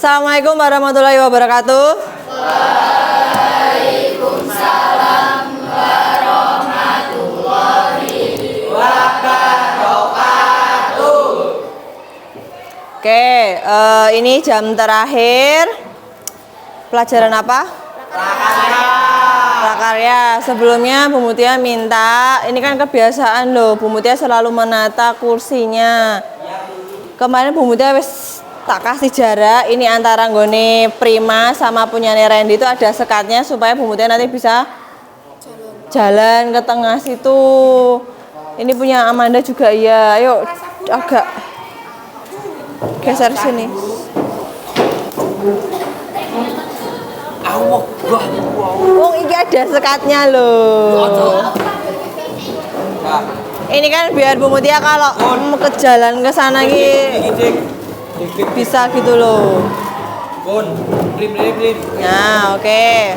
Assalamualaikum warahmatullahi wabarakatuh. Waalaikumsalam warahmatullahi wabarakatuh. Oke, ini jam terakhir. Pelajaran apa? Prakarya. Sebelumnya Bu Mutia minta, ini kan kebiasaan loh, Bu Mutia selalu menata kursinya. Kemarin Bu Mutia wis tak kasih jarak, ini antara nggone Prima sama punyane Randy itu ada sekatnya supaya Bu Mutia nanti bisa jalan ke tengah situ. Ini punya Amanda juga ya. Ayo agak geser sini. Wong iki ada sekatnya loh. Ini kan biar Bu Mutia kalau mau ke jalan ke sana bisa gitu loh. Nah, oke.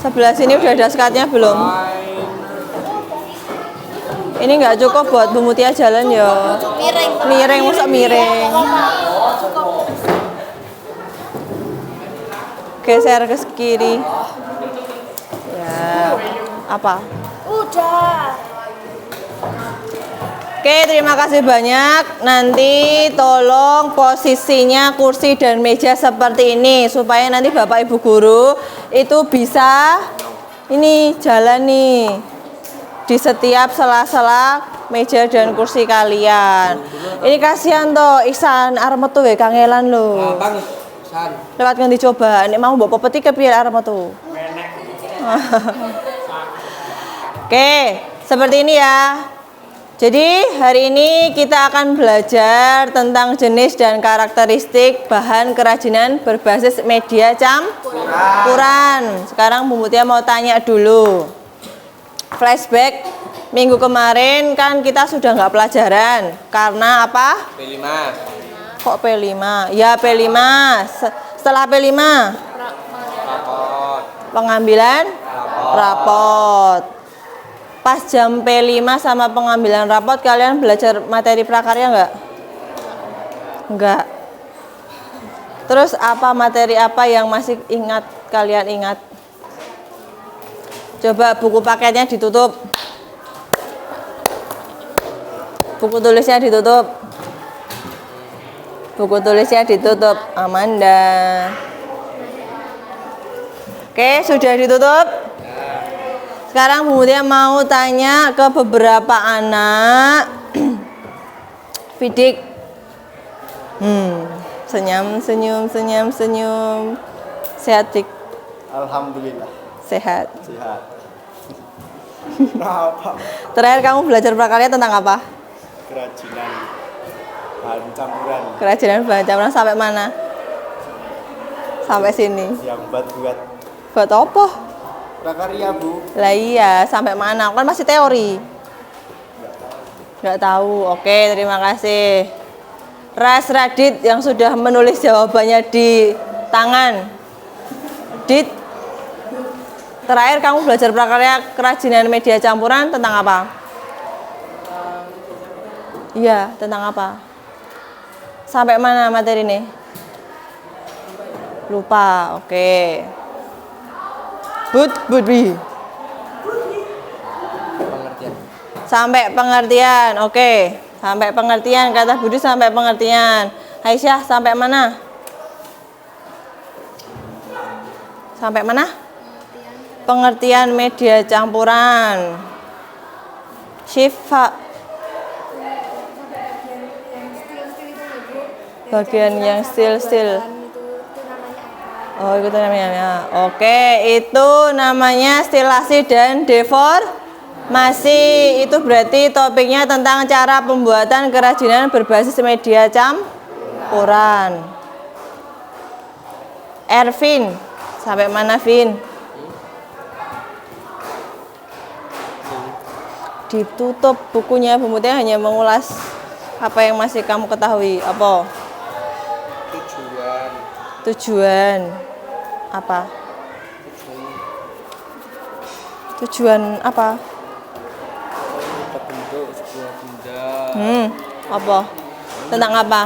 Sebelah sini udah ada sekatnya belum? Ini nggak cukup buat Bu Mutia jalan ya. Miring, masa miring. Geser ke kiri. Ya. Apa? Udah. Oke, terima kasih banyak. Nanti tolong posisinya kursi dan meja seperti ini supaya nanti Bapak Ibu guru itu bisa ini jalan nih di setiap sela-sela meja dan kursi kalian. Ini kasihan toh Ihsan arep metu wae kangelan lho. Lewat ngendi coba, nek mau mbok pepeti kepiye arep metu. Oke, seperti ini ya. Jadi hari ini kita akan belajar tentang jenis dan karakteristik bahan kerajinan berbasis media campuran. Sekarang Bu Mutia mau tanya dulu. Flashback minggu kemarin kan kita sudah nggak pelajaran karena apa? P5. Kok P5? Ya P5. Setelah P5 Rapot. pengambilan rapot. Pas jam P5 sama pengambilan rapot kalian belajar materi prakarya nggak? Enggak. Terus apa materi apa yang masih kalian ingat? Coba buku paketnya ditutup. Buku tulisnya ditutup. Buku tulisnya ditutup. Amanda. Oke, sudah ditutup? Sekarang Bu Mutia mau tanya ke beberapa anak. Fidik. Senyum, senyum, senyum, senyum. Sehat, Dik? Alhamdulillah. Sehat. Sehat. Apa? Terakhir kamu belajar prakarya tentang apa? Kerajinan bahan campuran Kerajinan bahan campuran sampai mana? Sampai sini. yang buat Buat apa? prakarya, Bu. Lah iya, sampai mana? Kan masih teori. Nggak tahu. Oke, terima kasih. Ras Radit yang sudah menulis jawabannya di tangan. Dit, terakhir kamu belajar prakarya kerajinan media campuran tentang apa? Iya, tentang apa? Sampai mana materi ini? Lupa, oke. Budbi. Pengertian. Sampai pengertian, oke. Sampai pengertian, kata Budi sampai pengertian. Aisyah, sampai mana? Sampai mana? Pengertian media campuran. Syifa. Bagian yang stil. Oh, itu namanya. Oke, itu namanya stilasi dan deformasi. Itu berarti topiknya tentang cara pembuatan kerajinan berbasis media campuran. Ervin, sampai mana Vin? Ditutup bukunya, Bu Mutia hanya mengulas apa yang masih kamu ketahui. Apa? Tujuan apa? Tujuan apa? Bentuk sebuah benda. Apa? Tentang apa?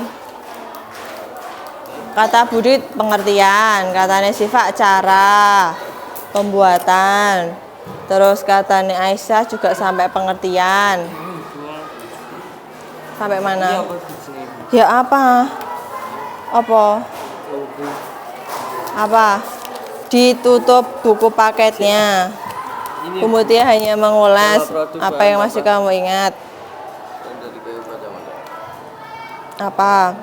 Kata Budi pengertian, katanya Siva cara pembuatan. Terus katanya Aisyah juga sampai pengertian. Sampai mana? Ya apa? Apa? Apa? Ditutup buku paketnya. Bu Mutia hanya mengulas apa yang masih kamu ingat. Apa?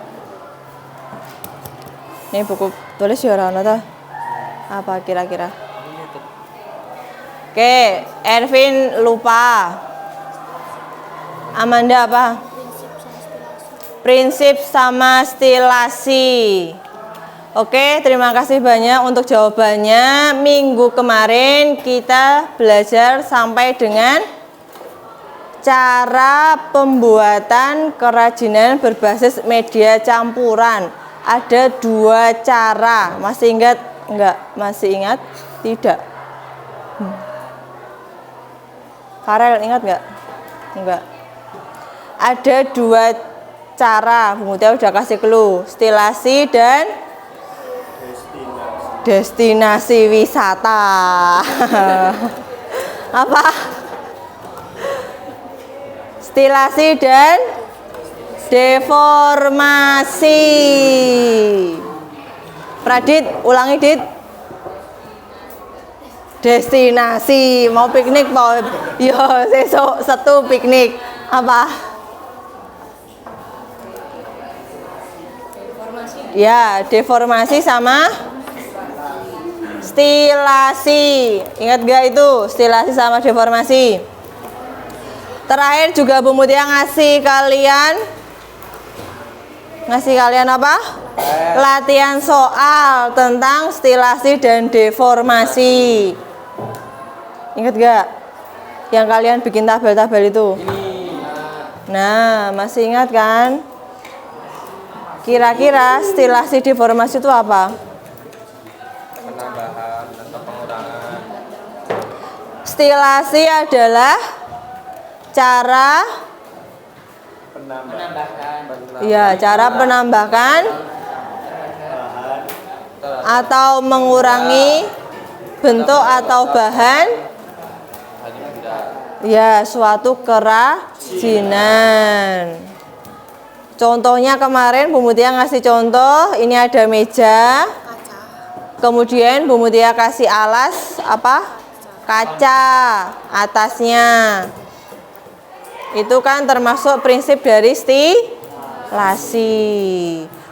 Ini buku tulis ya orang tuh. Apa kira-kira? Oke, Ervin lupa. Amanda apa? Prinsip sama stilasi. Oke, terima kasih banyak untuk jawabannya. Minggu kemarin kita belajar sampai dengan cara pembuatan kerajinan berbasis media campuran. Ada 2 cara. Masih ingat enggak? Masih ingat? Tidak. Karel ingat enggak? Enggak. Ada 2 cara. Bu Mutia udah kasih clue. Stilasi dan destinasi wisata. Apa? Stilasi dan deformasi. Pradit, ulangi Dit. Destinasi, mau piknik mau yo sesuk Setu piknik. Apa? Ya, deformasi sama stilasi. Ingat gak itu? Stilasi sama deformasi. Terakhir juga Bu Mutia ngasih kalian apa? Latihan soal tentang stilasi dan deformasi. Ingat gak? Yang kalian bikin tabel-tabel itu. Nah, masih ingat kan? Kira-kira stilasi deformasi itu apa? Penambahan atau pengurangan. Stilasi adalah cara cara penambahan atau mengurangi bentuk atau bahan suatu kerajinan. Contohnya kemarin Bu Mutia ngasih contoh, ini ada meja. Kemudian Bu Mutia kasih alas apa? Kaca atasnya. Itu kan termasuk prinsip dari stilasi.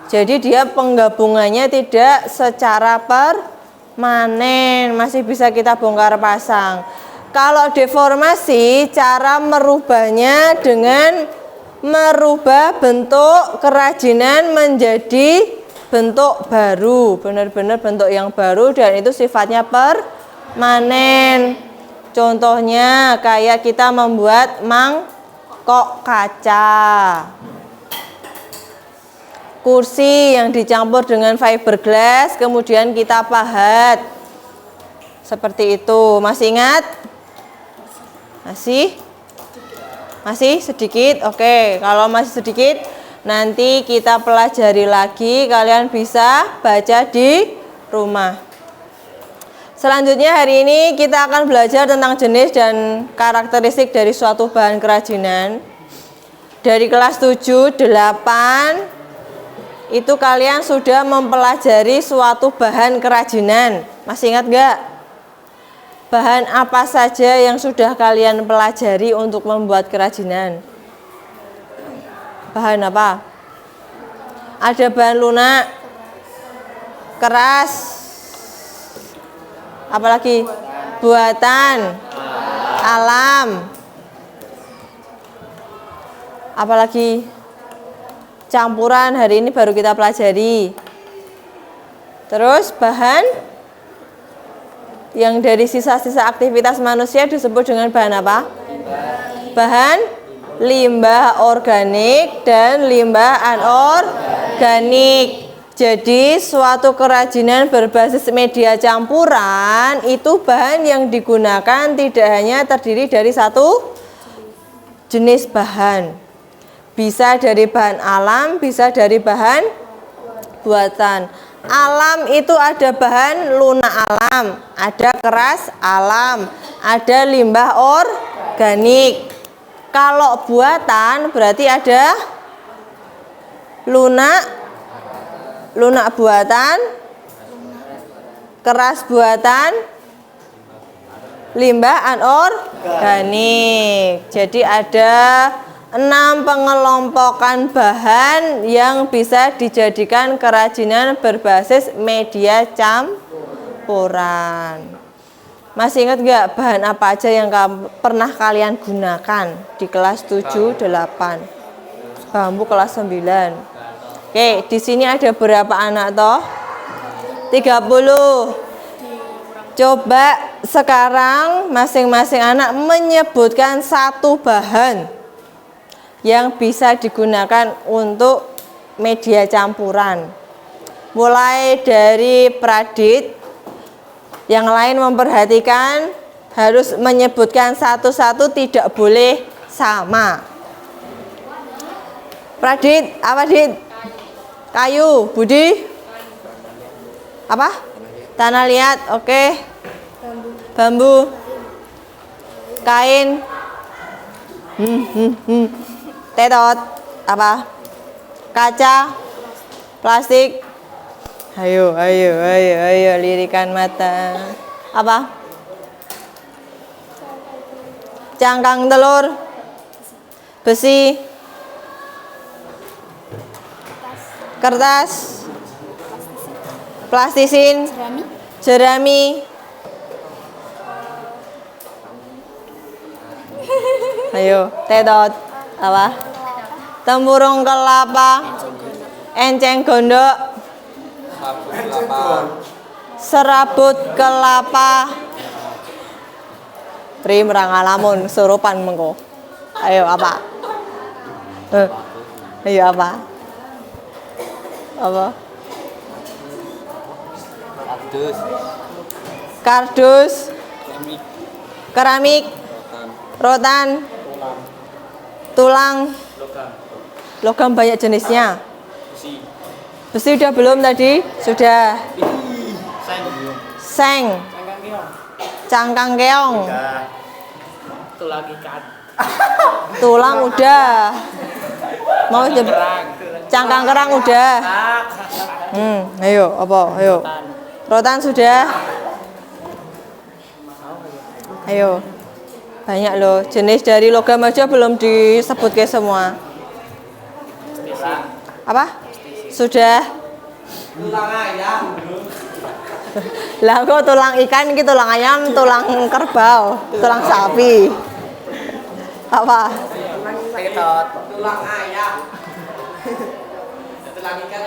Jadi dia penggabungannya tidak secara permanen, masih bisa kita bongkar pasang. Kalau deformasi, cara merubahnya dengan merubah bentuk kerajinan menjadi bentuk baru, benar-benar bentuk yang baru dan itu sifatnya permanen. Contohnya kayak kita membuat mangkok kaca, kursi yang dicampur dengan fiberglass kemudian kita pahat seperti itu. Masih ingat? Masih sedikit? Oke, kalau masih sedikit nanti kita pelajari lagi, kalian bisa baca di rumah. Selanjutnya hari ini kita akan belajar tentang jenis dan karakteristik dari suatu bahan kerajinan. Dari kelas 7, 8 itu kalian sudah mempelajari suatu bahan kerajinan. Masih ingat gak? Bahan apa saja yang sudah kalian pelajari untuk membuat kerajinan? Bahan apa? Ada bahan lunak, keras, apalagi buatan, alam, apalagi campuran. Hari ini baru kita pelajari. Terus bahan yang dari sisa-sisa aktivitas manusia disebut dengan bahan apa? Bahan limbah organik dan limbah anorganik. Jadi suatu kerajinan berbasis media campuran itu bahan yang digunakan tidak hanya terdiri dari satu jenis bahan. Bisa dari bahan alam, bisa dari bahan buatan. Alam itu ada bahan lunak alam, ada keras alam, ada limbah organik. Kalau buatan berarti ada lunak buatan, keras buatan, limbah anorganik. Jadi ada 6 pengelompokan bahan yang bisa dijadikan kerajinan berbasis media campuran. Masih ingat nggak bahan apa aja yang pernah kalian gunakan di kelas 7, 8? Bambu kelas 9. Oke, di sini ada berapa anak toh? 30. Coba sekarang masing-masing anak menyebutkan satu bahan yang bisa digunakan untuk media campuran. Mulai dari Pradit, yang lain memperhatikan harus menyebutkan satu-satu, tidak boleh sama. Pradit, apa Dit? Kayu. Budi? Apa? Tanah liat, oke. Bambu. Kain. Tetot, apa? Kaca, plastik. Ayo, lirikan mata. Apa? Cangkang telur, besi, kertas, plastisin, jerami. Ayo, tetot. Apa? Tempurung kelapa, enceng gondok, serabut kelapa. Pri merangalamun surupan mengko. Ayo apa? Ayo apa? Apa? Kardus, keramik, rotan, tulang, logam banyak jenisnya. Besi udah belum tadi? Sudah. Seng, cangkang keong, tulang udah. Mau cangkang kerang udah. Ayo apa? Ayo. Rotan sudah. Ayo. Banyak loh, jenis dari logam aja belum disebut ke semua. Apa? Sudah. Tulang ayam. Lah kok tulang ikan, ini tulang ayam, tulang kerbau, tulang sapi. Apa? Tulang ayam. Tulang ikan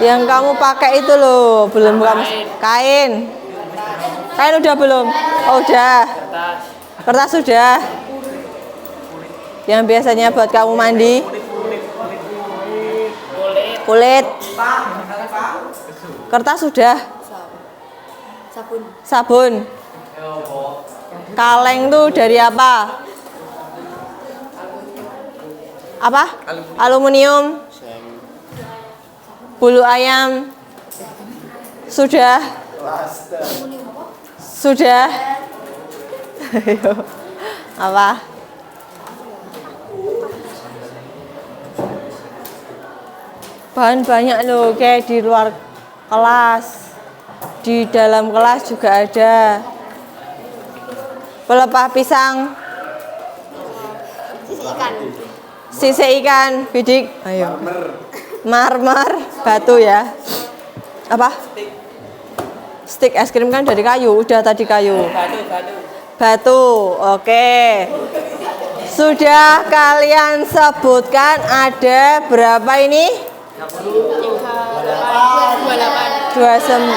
yang kamu pakai itu loh, belum kamu kain. Kain udah belum? Oh udah. Kertas sudah. Yang biasanya buat kamu mandi. Kulit. Kertas sudah. Sabun. Kaleng tuh dari apa? Apa? Aluminium. Bulu ayam. Sudah. Sudah. Ayo. Apa? Bahan banyak loh, kayak di luar kelas, di dalam kelas juga ada. Pelepah pisang, sisik ikan, bidik. Ayo. Marmer, batu ya. Apa? Stik es krim kan dari kayu, udah tadi kayu. Batu, oke. Sudah kalian sebutkan ada berapa ini? 28.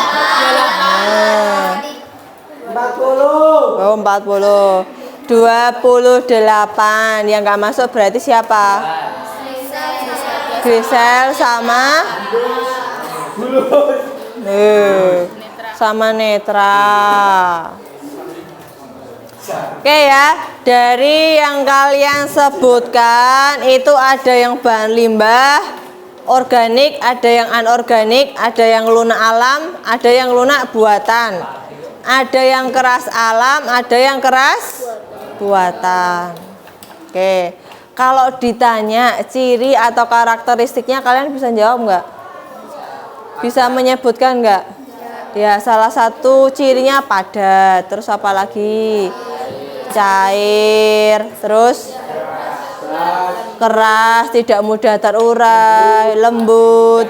40. Oh, 40. 28. Yang nggak masuk berarti siapa? Grisel sama sama Netra. Oke ya, dari yang kalian sebutkan itu ada yang bahan limbah, organik, ada yang anorganik, ada yang lunak alam, ada yang lunak buatan. Ada yang keras alam, ada yang keras buatan. Oke. Kalau ditanya ciri atau karakteristiknya kalian bisa jawab nggak? Bisa menyebutkan nggak? Ya, salah satu cirinya padat. Terus apa lagi? Cair. Terus keras, tidak mudah terurai, lembut,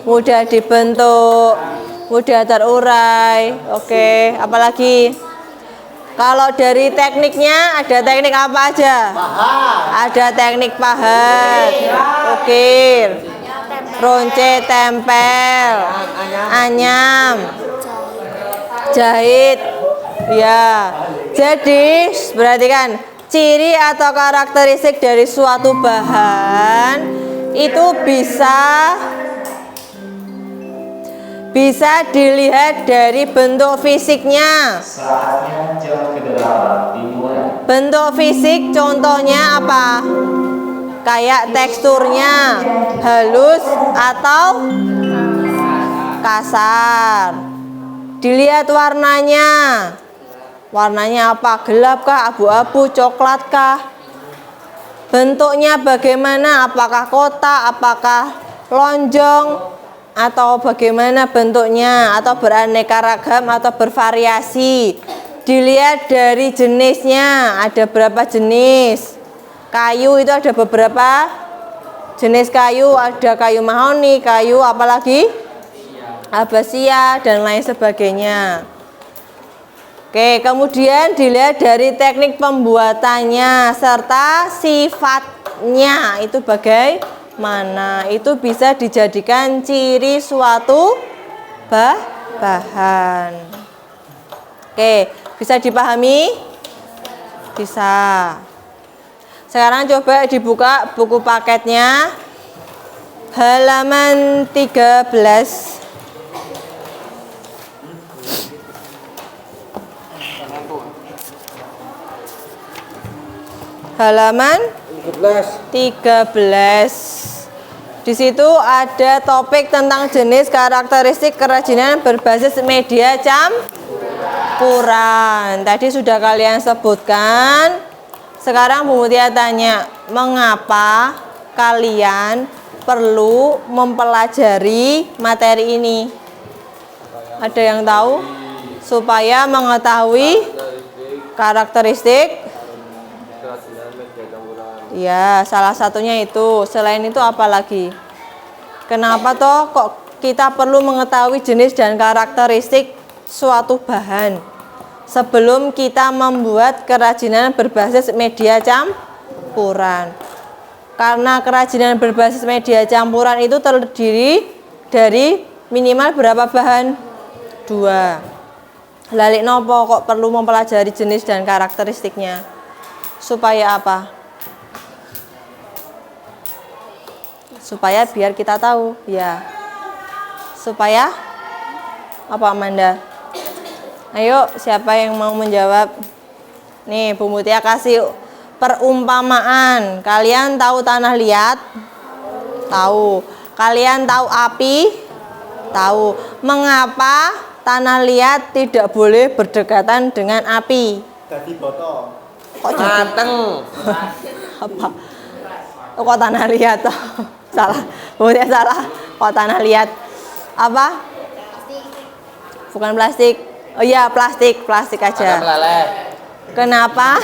mudah dibentuk, mudah terurai. Oke, apalagi? Kalau dari tekniknya ada teknik apa aja? Ada teknik pahat, ukir, ronce, tempel, anyam, jahit. Ya. Jadi, perhatikan ciri atau karakteristik dari suatu bahan itu bisa dilihat dari bentuk fisiknya. Bentuk fisik contohnya apa? Kayak teksturnya halus atau kasar. Dilihat warnanya. Warnanya apa? Gelap kah? Abu-abu? Coklat kah? Bentuknya bagaimana? Apakah kotak? Apakah lonjong? Atau bagaimana bentuknya? Atau beraneka ragam? Atau bervariasi? Dilihat dari jenisnya. Ada berapa jenis? Kayu itu ada beberapa jenis kayu. Ada kayu mahoni, kayu apalagi? Akasia dan lain sebagainya. Oke, kemudian dilihat dari teknik pembuatannya serta sifatnya itu bagaimana. Itu bisa dijadikan ciri suatu bahan. Oke, bisa dipahami? Bisa. Sekarang coba dibuka buku paketnya. Halaman 13. Halaman 13. Di situ ada topik tentang jenis karakteristik kerajinan berbasis media campuran. Tadi sudah kalian sebutkan. Sekarang Bu Mutia tanya, mengapa kalian perlu mempelajari materi ini? Ada yang tahu? Supaya mengetahui karakteristik. Ya, salah satunya itu. Selain itu apa lagi? Kenapa toh kok kita perlu mengetahui jenis dan karakteristik suatu bahan sebelum kita membuat kerajinan berbasis media campuran? Karena kerajinan berbasis media campuran itu terdiri dari minimal berapa bahan? 2. Lalik nopo kok perlu mempelajari jenis dan karakteristiknya? Supaya apa? Supaya biar kita tahu, ya. Supaya apa, Amanda? Ayo, siapa yang mau menjawab? Nih, Bu Mutia kasih perumpamaan. Kalian tahu tanah liat? Tahu. Kalian tahu api? Tahu. Mengapa tanah liat tidak boleh berdekatan dengan api? Jadi botol. Kok mateng? Apa? Kok tanah liat? Salah. Mutia salah. Kok tanah liat? Apa? Bukan plastik. Oh iya, plastik aja. Kenapa?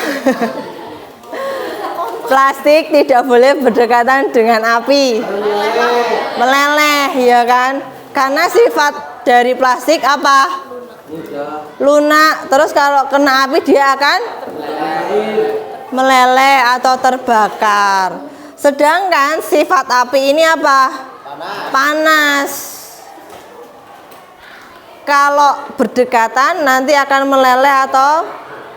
Plastik tidak boleh berdekatan dengan api. Meleleh, ya kan? Karena sifat dari plastik apa? Lunak. Terus kalau kena api dia akan meleleh atau terbakar. Sedangkan sifat api ini apa? Panas. Kalau berdekatan nanti akan meleleh atau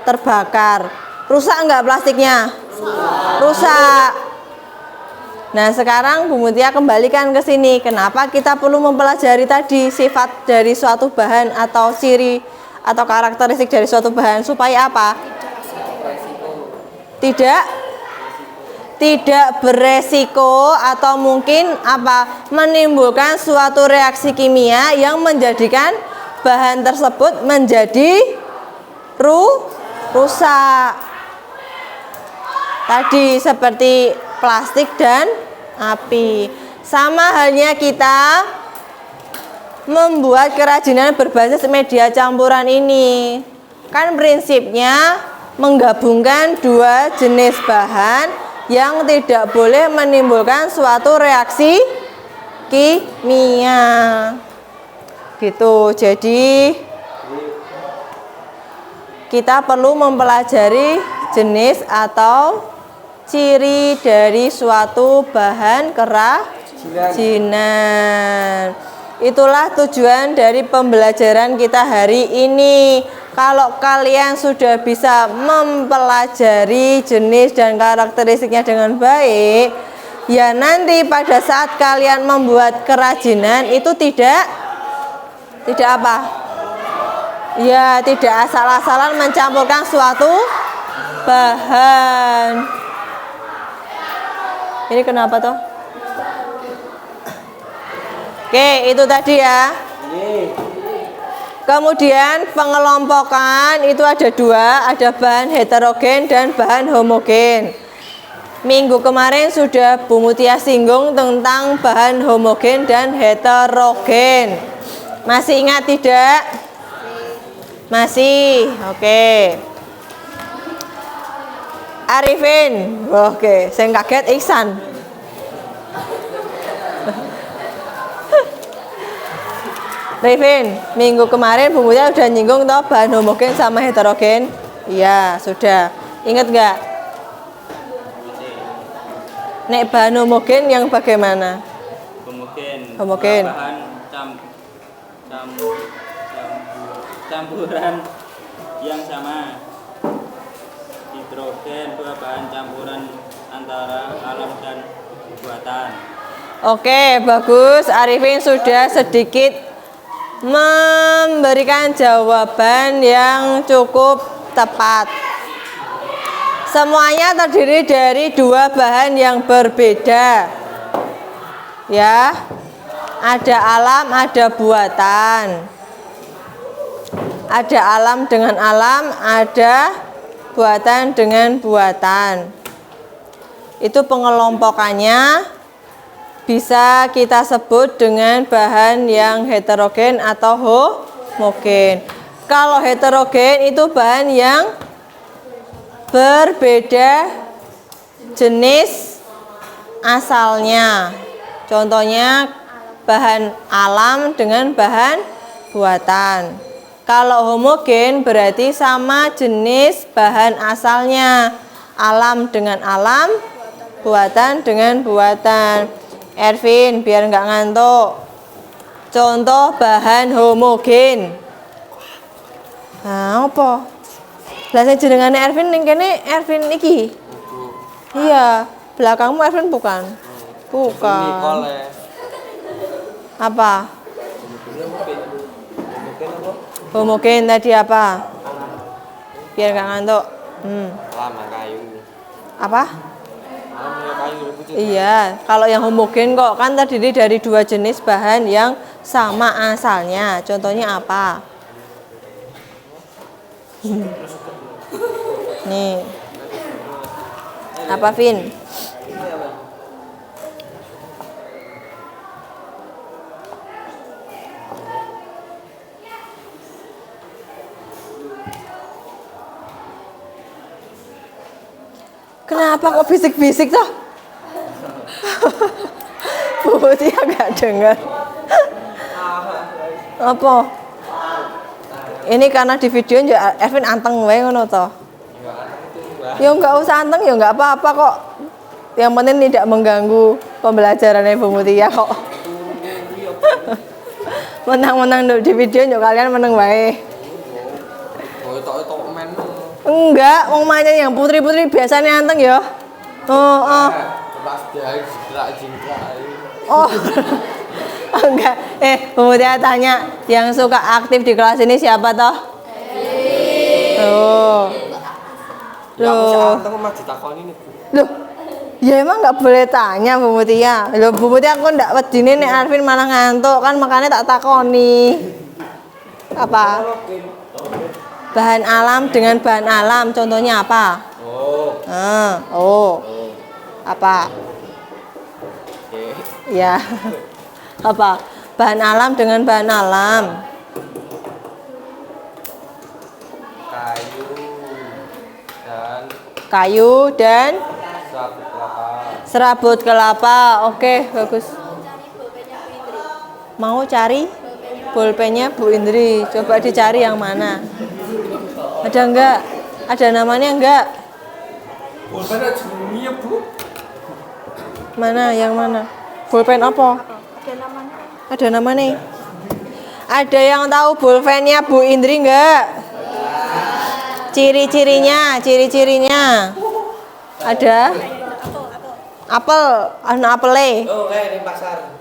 terbakar. Rusak enggak plastiknya? Rusak. Nah, sekarang Bu Mutia kembalikan ke sini. Kenapa kita perlu mempelajari tadi sifat dari suatu bahan atau ciri atau karakteristik dari suatu bahan supaya apa? tidak beresiko atau mungkin apa menimbulkan suatu reaksi kimia yang menjadikan bahan tersebut menjadi rusak. Tadi seperti plastik dan api. Sama halnya kita membuat kerajinan berbasis media campuran ini. Kan prinsipnya menggabungkan dua jenis bahan yang tidak boleh menimbulkan suatu reaksi kimia. Gitu. Jadi kita perlu mempelajari jenis atau ciri dari suatu bahan kerajinan. Itulah tujuan dari pembelajaran kita hari ini. Kalau kalian sudah bisa mempelajari jenis dan karakteristiknya dengan baik, ya nanti pada saat kalian membuat kerajinan itu tidak apa? Ya, tidak asal-asalan mencampurkan suatu bahan. Ini kenapa toh? Oke, itu tadi ya. Kemudian pengelompokan itu ada dua, ada bahan heterogen dan bahan homogen. Minggu kemarin sudah Bu Mutia singgung tentang bahan homogen dan heterogen. Masih ingat tidak? Masih, oke. Arifin, oke. Saya kaget Iksan. Revin, minggu kemarin Bu Mutia udah nyinggung toh bahan homogen sama heterogen? Iya, sudah. Ingat nggak? Nek bahan homogen yang bagaimana? Homogen. Bahan campuran yang sama. Hidrogen dua bahan campuran antara alam dan buatan. Oke, bagus. Arifin sudah sedikit memberikan jawaban yang cukup tepat. Semuanya terdiri dari dua bahan yang berbeda. Ya. Ada alam, ada buatan. Ada alam dengan alam, ada buatan dengan buatan. Itu pengelompokannya bisa kita sebut dengan bahan yang heterogen atau homogen. Kalau heterogen itu bahan yang berbeda jenis asalnya. Contohnya bahan alam dengan bahan buatan. Kalau homogen berarti sama jenis bahan asalnya. Alam dengan alam, buatan dengan buatan. Ervin, biar nggak ngantuk. Contoh bahan homogen. Nah, apa? Lah jenengane Ervin ning kene Ervin iki. Iya, belakangmu Ervin bukan? Bukan. Apa? Homogen tadi apa? Biar nggak ngantuk. Lama kayu. Apa? Iya, kalau yang homogen kok kan terdiri dari dua jenis bahan yang sama asalnya. Contohnya apa? Nih. Apa, Vin? Kenapa kok bisik-bisik toh? Bu Mutia nggak dengar. Apa? Ini karena di video ya Ervin anteng wae ngono toh. Ya nggak usah anteng ya nggak apa-apa kok. Yang penting tidak mengganggu pembelajaran Bu Mutia kok. Menang-menang di video ya kalian menang wae. Enggak, wong mainnya yang putri-putri biasanya anteng ya. Oh. Enggak. Bu Mutia tanya, yang suka aktif di kelas ini siapa toh? Loh. Ya emang nggak boleh tanya Bu Mutia. Loh Bu Mutia aku ndak wedine nek Arvin malah ngantuk kan makanya tak takoni. Apa? Bahan alam dengan bahan alam contohnya apa? Apa? Ya. Apa? Bahan alam dengan bahan alam. Kayu dan serabut kelapa. Oke, bagus. Mau cari bolpennya Bu Indri. Coba dicari yang mana? Ada enggak? Ada namanya enggak? Bolpen ada jenisnya Bu. Mana? Yang mana? Bolpen apa? Ada namanya. Ada yang tahu bolpennya Bu Indri enggak? Ciri-cirinya. Ada? Apel, apele. Oh, di pasar.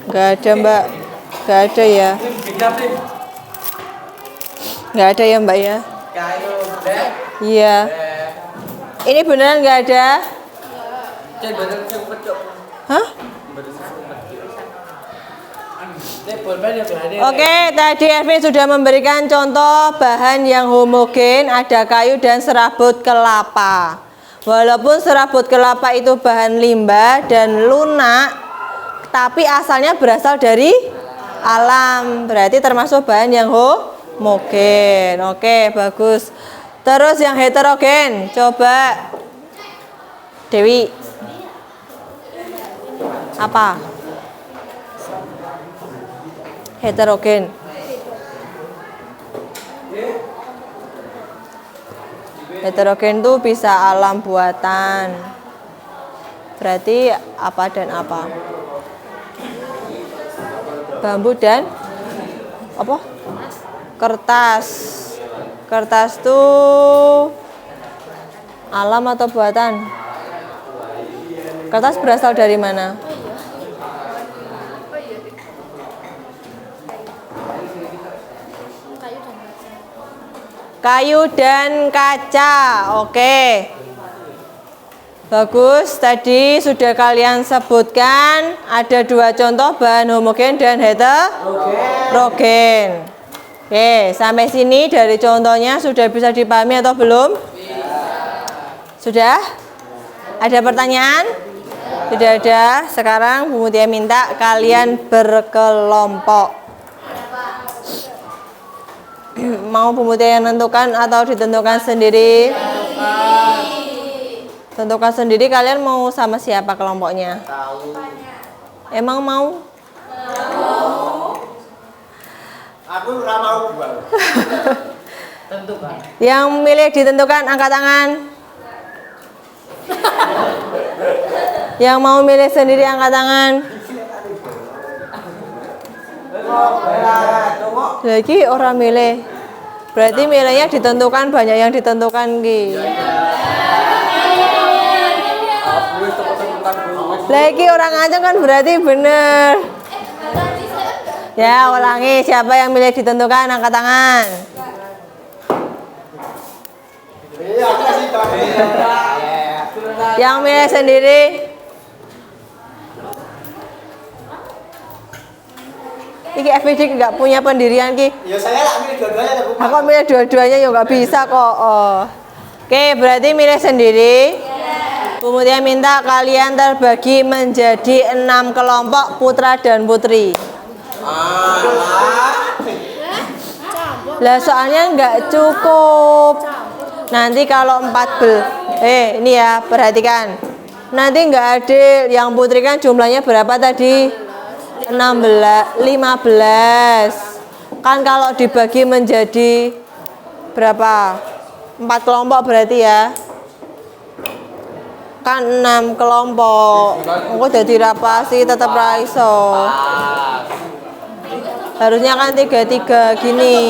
Enggak ada, Mbak. Enggak ada ya. Enggak ada ya, Mbak ya? Kayu, deh. Iya. Ini beneran enggak ada? Cek bener sing pecok. Hah? Bolpen ya berani. Oke, tadi Ervin sudah memberikan contoh bahan yang homogen, ada kayu dan serabut kelapa. Walaupun serabut kelapa itu bahan limbah dan lunak, tapi asalnya berasal dari alam, berarti termasuk bahan yang homogen. Oke, bagus. Terus yang heterogen, coba Dewi. Apa? Heterogen. Heterogen itu bisa alam buatan. Berarti apa dan apa? Bambu dan apa? Kertas. Kertas itu alam atau buatan? Kertas berasal dari mana? Kayu dan kaca. Oke. Bagus. Tadi sudah kalian sebutkan ada dua contoh bahan homogen dan heterogen. Oke, sampai sini dari contohnya sudah bisa dipahami atau belum? Sudah? Ada pertanyaan? Tidak ada. Sekarang Bu Mutia minta kalian berkelompok. Mau Bu Mutia yang menentukan atau ditentukan sendiri? Tentukan sendiri. Kalian mau sama siapa kelompoknya? Emang mau? Aku ora mau buang. Tentukan. Yang milih ditentukan angkat tangan. Yang mau milih sendiri angkat tangan. Lagi orang milih. Berarti milihnya ditentukan, banyak yang ditentukan ki. Lagi orang aja kan berarti bener. Ya, ulangi. Siapa yang milih ditentukan angkat tangan. Yang milih sendiri. Iki FPD nggak punya pendirian ki. Ya saya lah milih dua-duanya ya Bu. Aku milih dua-duanya ya nggak bisa kok. Oh. Oke, berarti milih sendiri. Bu Mutia minta kalian terbagi menjadi 6 kelompok putra dan putri. Lah soalnya nggak cukup. Nanti kalau 14, ini ya perhatikan. Nanti nggak adil. Yang putri kan jumlahnya berapa tadi? 16, 15. Kan kalau dibagi menjadi berapa? 4 kelompok berarti ya. Kan 6 kelompok. Engko dadi rapasi tetep ra iso. Harusnya kan 3-3 gini.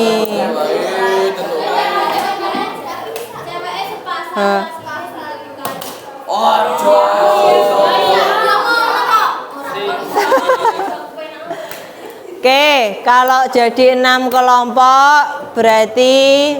Oke, kalau jadi 6 kelompok berarti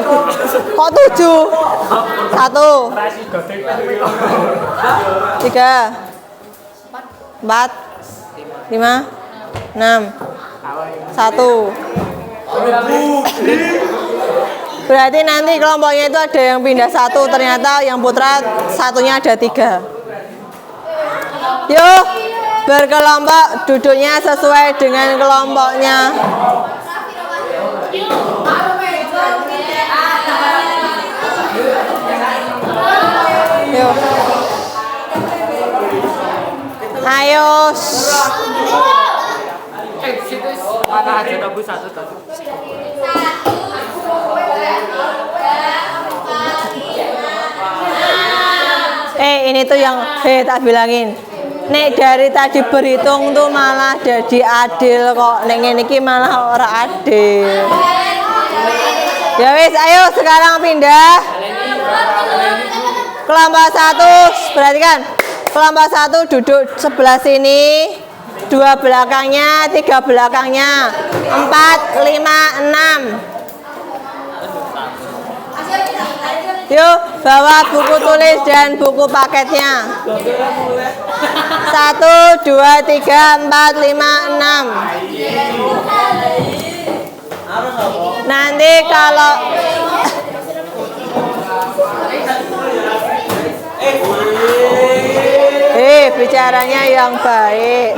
Kok 7? 1 3 4 5 6 1. Berarti nanti kelompoknya itu ada yang pindah 1, ternyata yang putra satunya ada 3. Yuk, berkelompok, duduknya sesuai dengan kelompoknya. Yuk. Ayo. Mana aja tabu satu. Ini tuh yang tak bilangin. Nek dari tadi berhitung tuh malah jadi adil kok. Nek ngene iki malah ora adil. Ya wis, ayo sekarang pindah. Kelompok 1, perhatikan. Kelompok 1 duduk sebelah sini. 2 belakangnya, 3 belakangnya. 4, 5, 6. Yuk, bawa buku tulis dan buku paketnya. 1, 2, 3, 4, 5, 6. Nanti kalau bicaranya yang baik.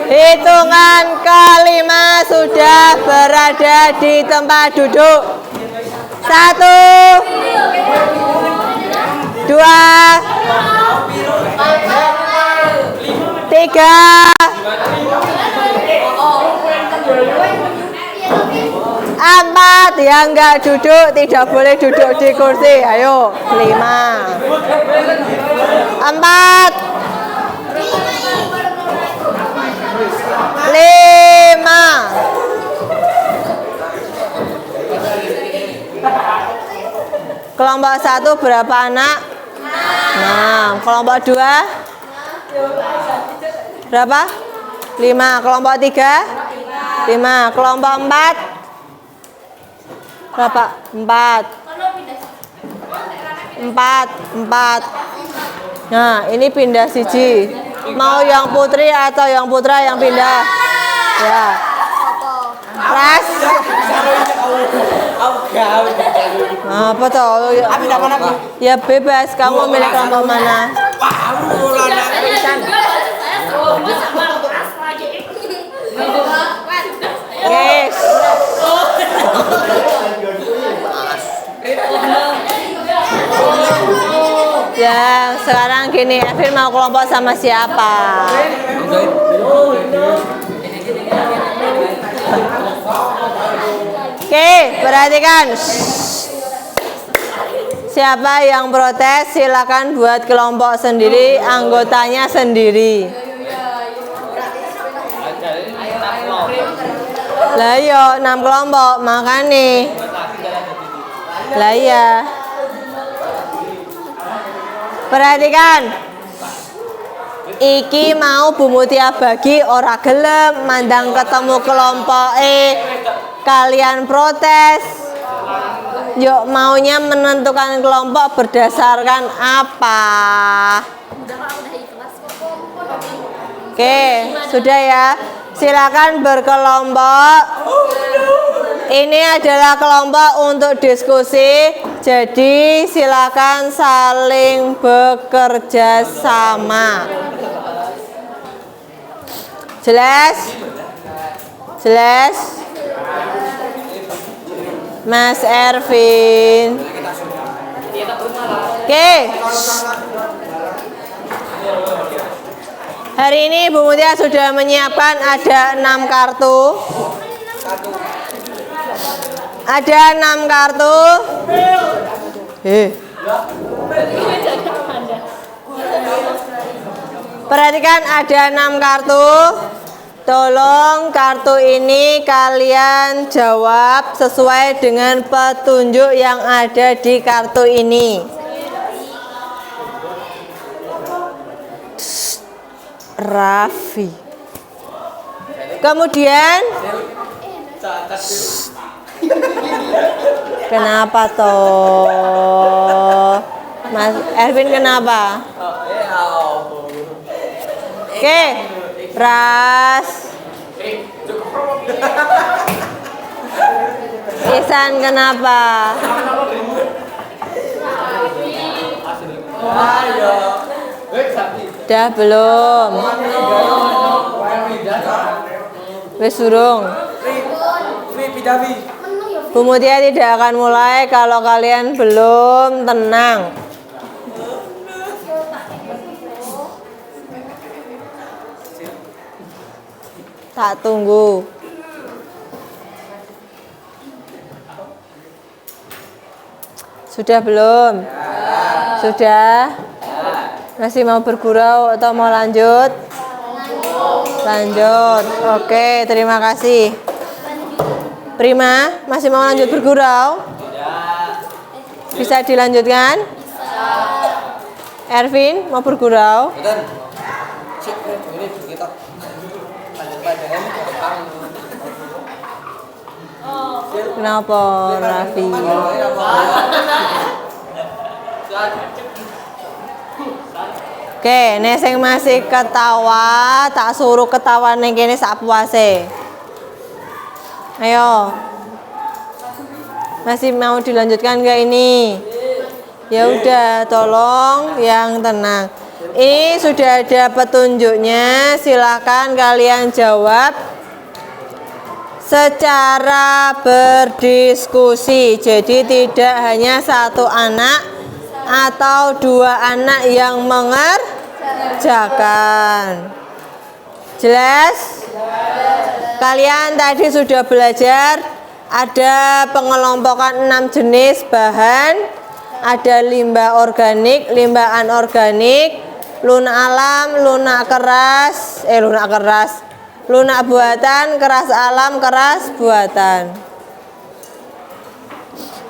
Hitungan kelima sudah berada di tempat duduk. 1, 2, 3, 4. Yang enggak duduk tidak boleh duduk di kursi. Ayo, 5, 4, 5. Kelompok 1 berapa anak? 6. Kelompok 2 berapa? 5. Kelompok 3 5. Kelompok 4 berapa? 4. 4. Nah, ini pindah siji. Mau yang putri atau yang putra yang pindah? Ya. Ras. Apa toh? Ya bebas, kamu milih kelompok mana? Yes. Ya, sekarang gini, Evin mau kelompok sama siapa? Oke, perhatikan. Siapa yang protes silakan buat kelompok sendiri, anggotanya sendiri. Lah yo 6 kelompok, makane. Lah iya. Perhatikan. Iki mau Bu Mutia bagi ora gelem mandang ketemu kelompok kalian protes. Yuk maunya menentukan kelompok berdasarkan apa? Oke, sudah ya. Silakan berkelompok. Ini adalah kelompok untuk diskusi. Jadi silakan saling bekerja sama. Jelas? Jelas? Mas Ervin. Oke. Hari ini Bu Mutia sudah menyiapkan ada 6 kartu. Ada 6 kartu. Perhatikan ada 6 kartu. Tolong kartu ini kalian jawab sesuai dengan petunjuk yang ada di kartu ini. Raffi. Kemudian Kenapa toh? Mas Ervin kenapa? Oke, Ras. Ihsan kenapa? Udah belum? Wis durung. Bu Mutia tidak akan mulai kalau kalian belum tenang. Tak tunggu. Sudah belum? Sudah? Masih mau bergurau atau mau lanjut? Lanjut. Oke, terima kasih. Prima, masih mau lanjut bergurau? Bisa dilanjutkan? Ervin, mau bergurau? Kenapa, Raffi? Oke, nek sing masih ketawa, tak suruh ketawa ning kene sapuase. Ayo. Masih mau dilanjutkan enggak ini? Ya udah, tolong yang tenang. Ini sudah ada petunjuknya, silakan kalian jawab secara berdiskusi. Jadi tidak hanya satu anak atau dua anak yang mengerjakan. Jelas? Kalian tadi sudah belajar ada pengelompokan 6 jenis bahan. Ada limbah organik, limbah anorganik, lunak alam, lunak keras, lunak buatan, keras alam, keras buatan.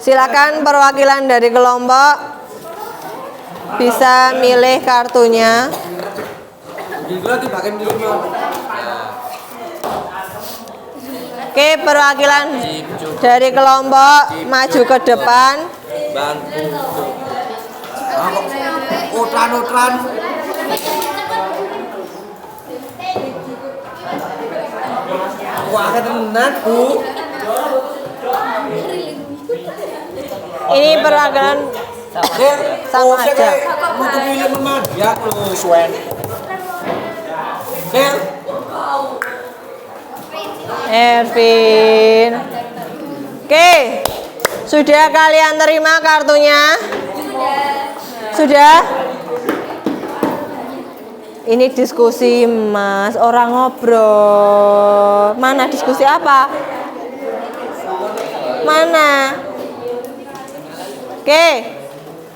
Silakan perwakilan dari kelompok bisa milih kartunya. Oke, perwakilan dari kelompok maju ke depan. Utran. Wah, tenan, Bu. Ini perwakilan sama aja. Untuk pilih teman. Ya, lu Swen. Ervin. Oke. Sudah kalian terima kartunya? Sudah? Ini diskusi, Mas. Orang ngobrol. Mana diskusi apa? Mana? Oke.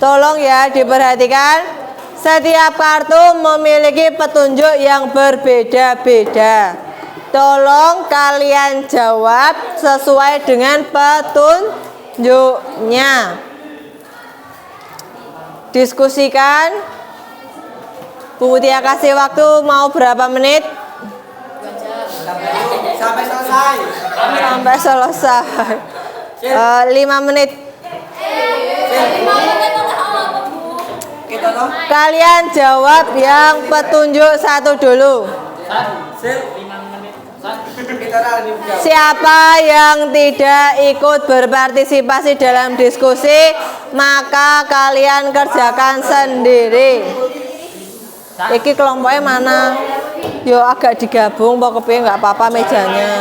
Tolong ya diperhatikan. Setiap kartu memiliki petunjuk yang berbeda-beda. Tolong kalian jawab sesuai dengan petunjuknya. Diskusikan. Bu Mutia kasih waktu mau berapa menit? Sampai selesai. Sampai selesai. 5 menit. Kalian jawab yang petunjuk satu dulu. Siapa yang tidak ikut berpartisipasi dalam diskusi, maka kalian kerjakan sendiri. Iki kelompoknya mana? Yo agak digabung, pokoknya nggak apa-apa mejanya.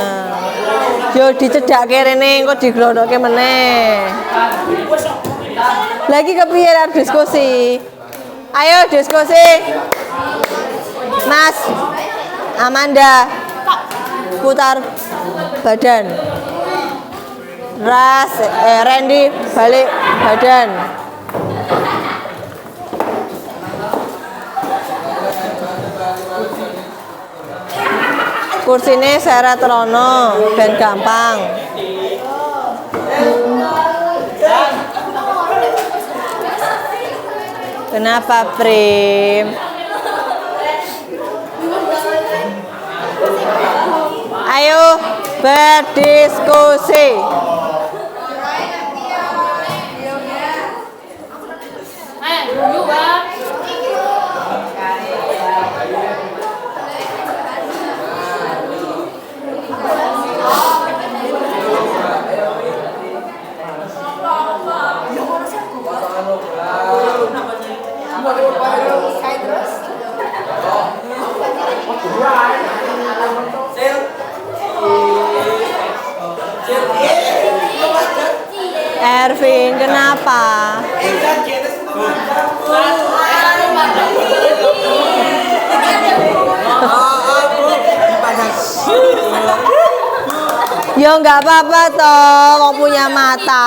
Yo dicedak kene, kok diglodhoke meneh. Lagi kepiye diskusi? Ayo diskusi. Mas Amanda, putar badan. Randy balik badan. Kursine seret rono ben gampang. Kenapa, Prim? Ayo berdiskusi. Ervin, kenapa? Ya nggak apa-apa toh, mau punya mata.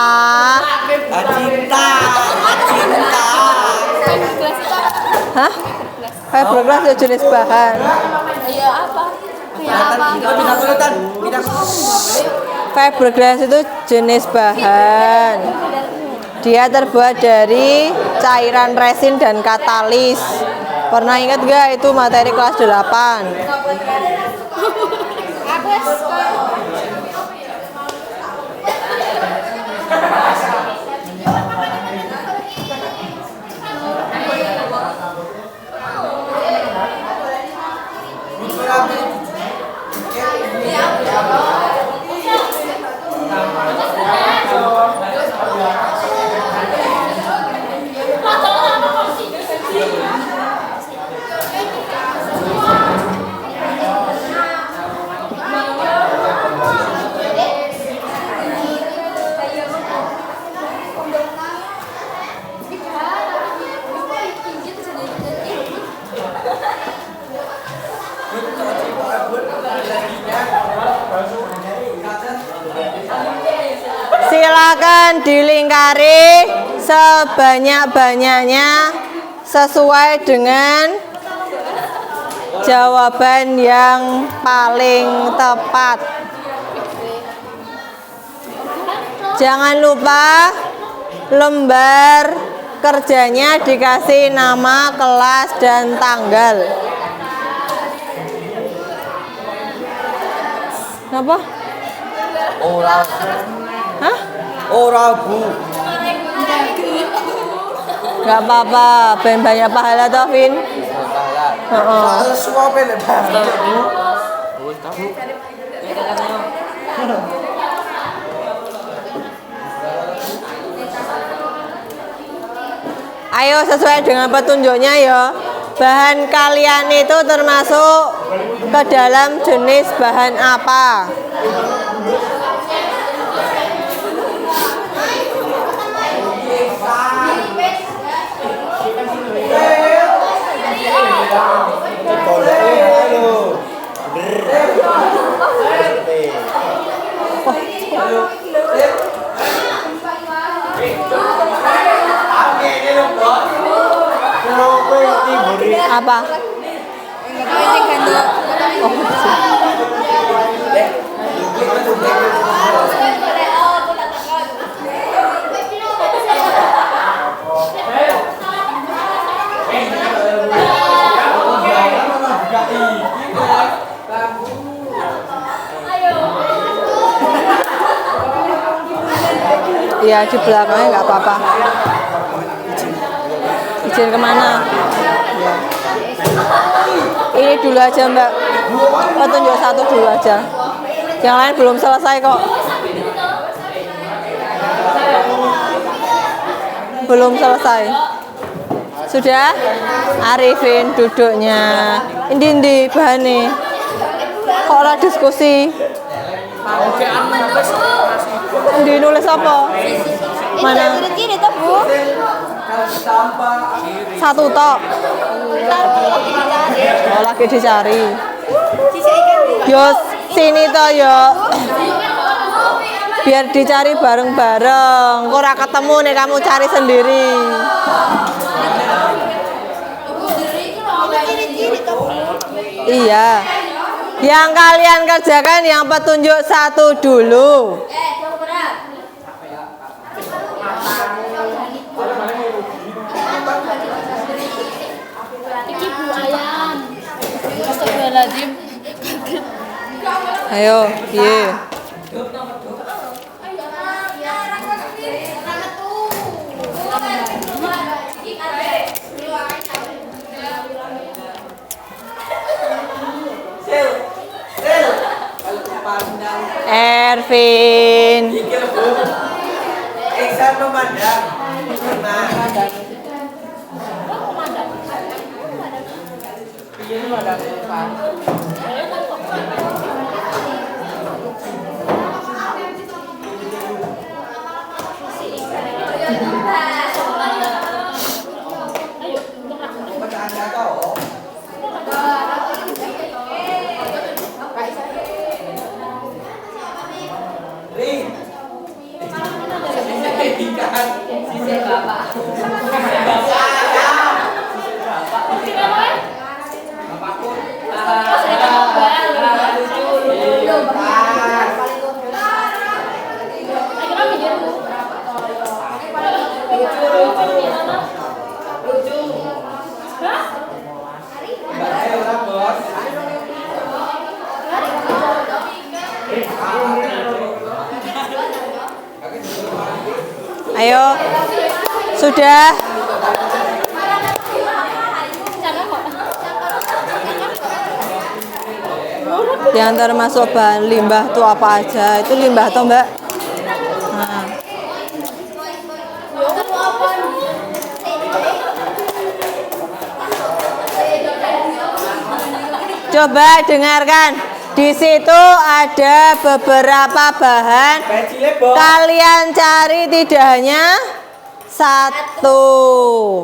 Cinta. Cinta. Hah? Fiberglass ya jenis bahan. Iya apa? Kayak apa? Fiberglass itu jenis bahan. Dia terbuat dari cairan resin dan katalis. Pernah ingat gak itu materi kelas 8? Silakan dilingkari sebanyak-banyaknya sesuai dengan jawaban yang paling tepat. Jangan lupa lembar kerjanya dikasih nama, kelas, dan tanggal. Kenapa? Oral. Hah? Oral bu. Gak apa-apa, ben banyak pahala toh, Vin. Soal suape le bu. Ayo sesuai dengan petunjuknya ya. Bahan kalian itu termasuk ke dalam jenis bahan apa? Apa? Iya, di belakangnya nggak apa-apa. Izin kemana? Ya. Ini dulu aja Mbak. Petunjuk satu dulu aja. Yang lain belum selesai kok. Belum selesai. Sudah? Arifin duduknya. Ini bahannya. Kok ora diskusi? Di nulis apa? Mana? Ini tuh Bu. Satu tok. Oh, lagi dicari. Yo sini toh yo. Biar dicari bareng-bareng. Kok ora ketemu nih kamu cari sendiri. Iya. Yang kalian kerjakan yang petunjuk satu dulu. Iki Bu ayam. Astagfirullahaladzim. Ayo, piye? Ervin. Iksan memandang. Nah. Ayo. Sudah. Yang termasuk bahan limbah tuh apa aja? Itu limbah toh, Mbak? Nah. Coba dengarkan. Di situ ada beberapa bahan. Kalian cari tidak hanya satu.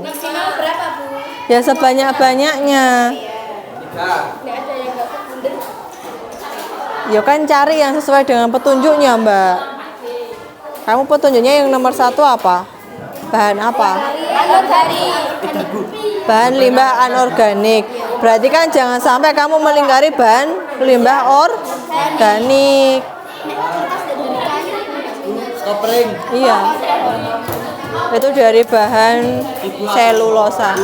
Maksimal berapa, Bu? Ya sebanyak-banyaknya. Ya kan cari yang sesuai dengan petunjuknya, Mbak. Kamu petunjuknya yang nomor 1 apa? Bahan apa? Bahan limbah anorganik. Berarti kan jangan sampai kamu melingkari bahan limbah organik. Kopring. Iya. Itu dari bahan selulosa.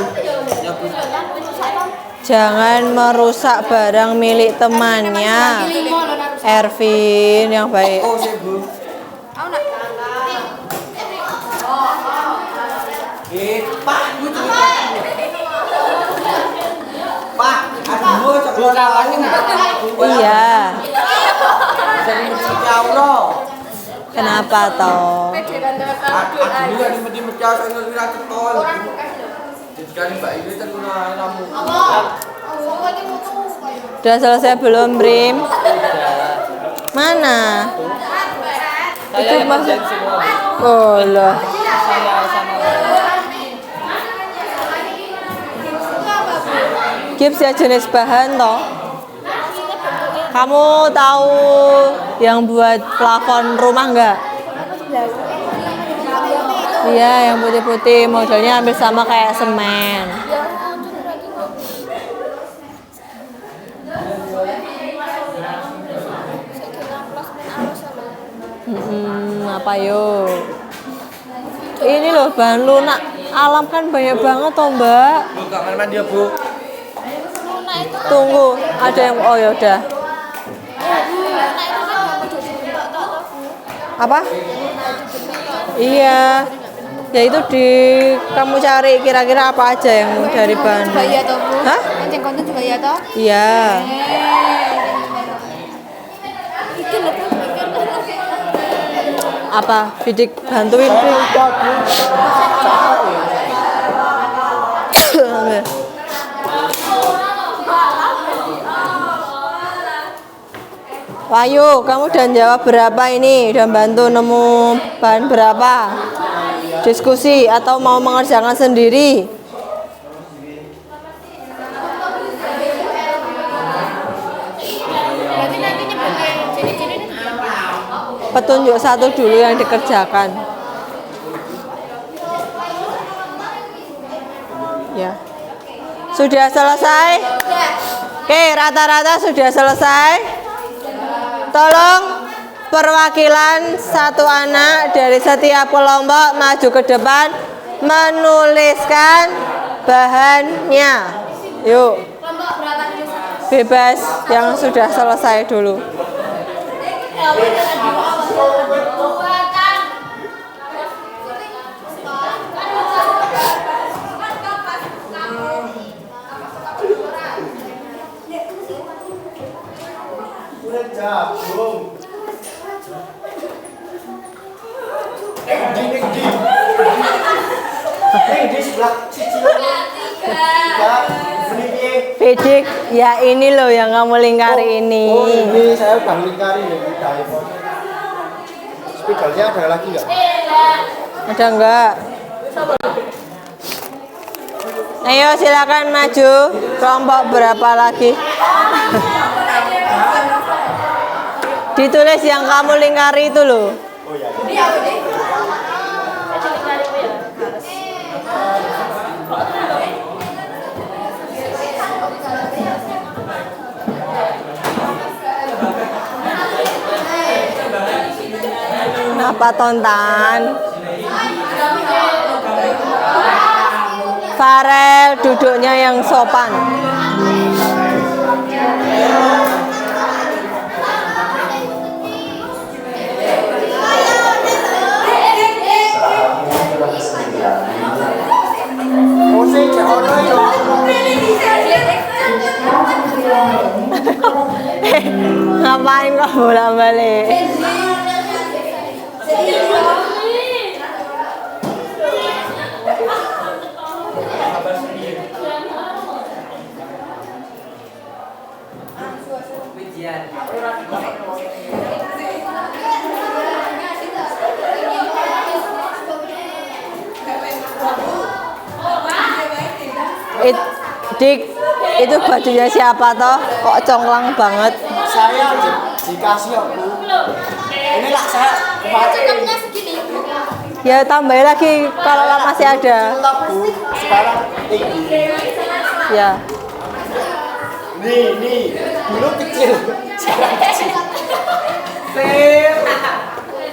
Jangan merusak barang milik temannya. Ervin yang baik. Oh, sih, Bu. Pak, Pak, aduh, coklat. Iya. Jadi mesti Allah. Kenapa toh? Aduh, ini mesti saya ngelira cekol. Jadi Mbak ini terkena kamu. Udah selesai belum, Brim? Mana? Itu maksud. Oh loh. Gips ya jenis bahan toh. Kamu tahu yang buat plafon rumah nggak? Iya, yang putih-putih, modelnya hampir sama kayak semen. Apa yo? Ini loh bahan lunak alam kan banyak banget toh, Mbak. Bu, kamar mandi ya, Bu. Tunggu, ada yang oh ya udah. Apa? Iya. Ya itu di kamu cari kira-kira apa aja yang dari bahan. Juga iya toh, Bu. Hah? Kancing konten juga iya toh? Iya. Apa? Bidik bantuin, Bri. Wahyu, kamu udah jawab berapa ini? Udah bantu nemu bahan berapa? Diskusi atau mau mengerjakan sendiri? Berarti nanti nyebutin ciri-ciri ini Petunjuk satu dulu yang dikerjakan. Ya. Sudah selesai? Oke, rata-rata sudah selesai. Tolong perwakilan satu anak dari setiap kelompok maju ke depan menuliskan bahannya. Yuk. Bebas yang sudah selesai dulu. Udah, belum. Fidik, ya ini loh yang kamu lingkari ini. Oh ini saya udah lingkari ya kita iPhone. Spidolnya ada lagi nggak? Ada enggak? Ayo silakan maju. Kelompok berapa lagi? Ditulis yang kamu lingkari itu loh. Apa tontan? Farel duduknya yang sopan. Ngapain kok bolak-balik? Dik, itu bajunya siapa toh? Kok conglang banget? Saya dikasih ya Bu. Ini lah saya pakai. Ya tambah lagi kalau masih ada. Bu, sekarang tinggi. Ya. Nih, dulu kecil, sekarang kecil.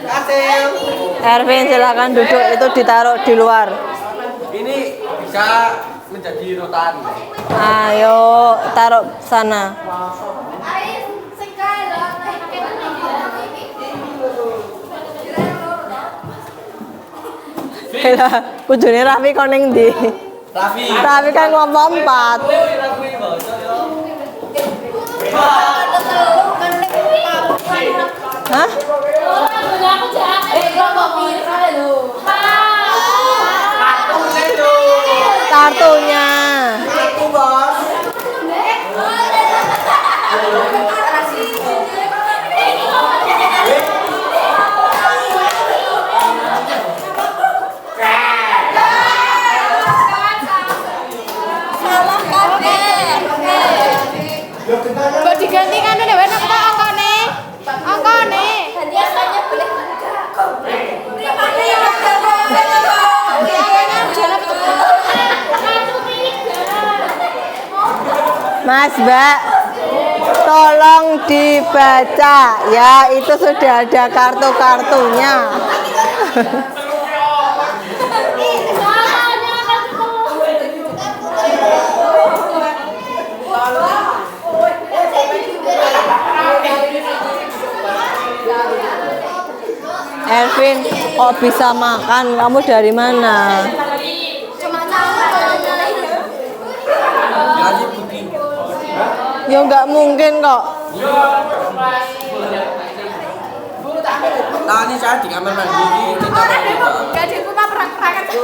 Kasih. Erwin silakan duduk, itu ditaruh di luar. Ini bisa menjadi rotan. Ayo taruh sana. Lah, kudune Raffi kok ning ndi? Raffi. Raffi kan lompat. Hah? Kartunya. Aku bos. Kok diganti kan udah enak tak angkone? Angkone. Biasanya boleh Mas, Mbak, tolong dibaca ya, itu sudah ada kartu-kartunya. Elvin, kok bisa makan? Kamu dari mana? Gaji putih. Ya nggak mungkin kok. Nah ini saya di kamar mandi. gajiku mah perang-perangan Ke.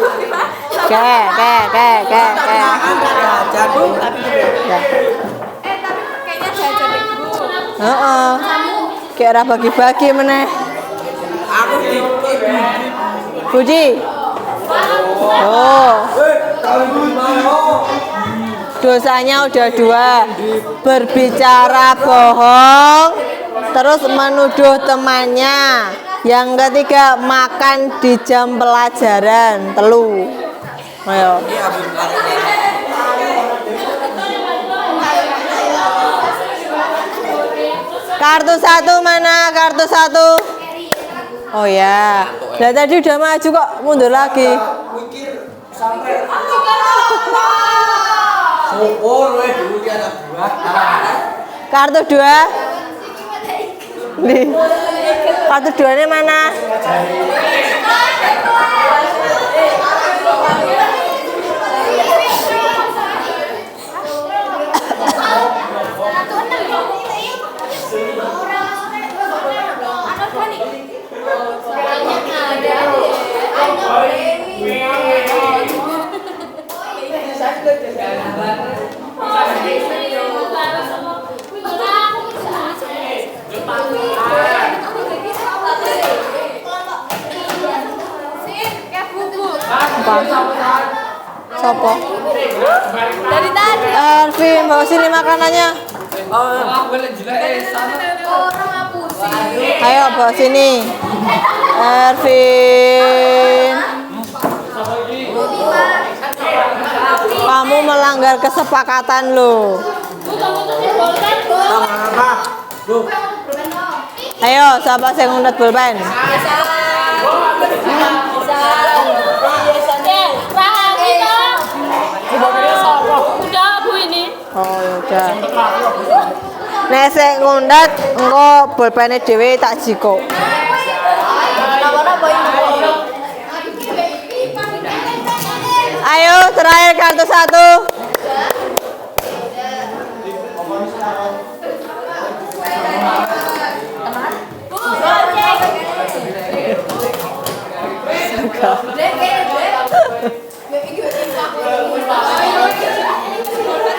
Jadi Ya. tapi kayaknya jajan ibu. Heeh. Kayak ora bagi-bagi meneh. aku di Budi. Oh. Dosanya udah 2. Berbicara bohong, terus menuduh temannya. Yang ketiga, makan di jam pelajaran. Telu. Ayo. Kartu 1 mana? Kartu 1. Oh ya. Lah tadi udah maju kok mundur lagi. mikir sampai syukur weh dulu dia anak buah. Kartu 2. Nih. Kartu 2-nya mana? Sopo? Dari tadi. Ervin, bawa sini makanannya. Orang ngapusin. Ayo bawa sini. Ervin. Kamu melanggar kesepakatan lo. Ayo, siapa yang ngundet pulpen? Udah Bu ini. Oh yaudah. Nek sing ngundet, engko pulpene dhewe tak jiko. Ayo, terakhir kartu 1.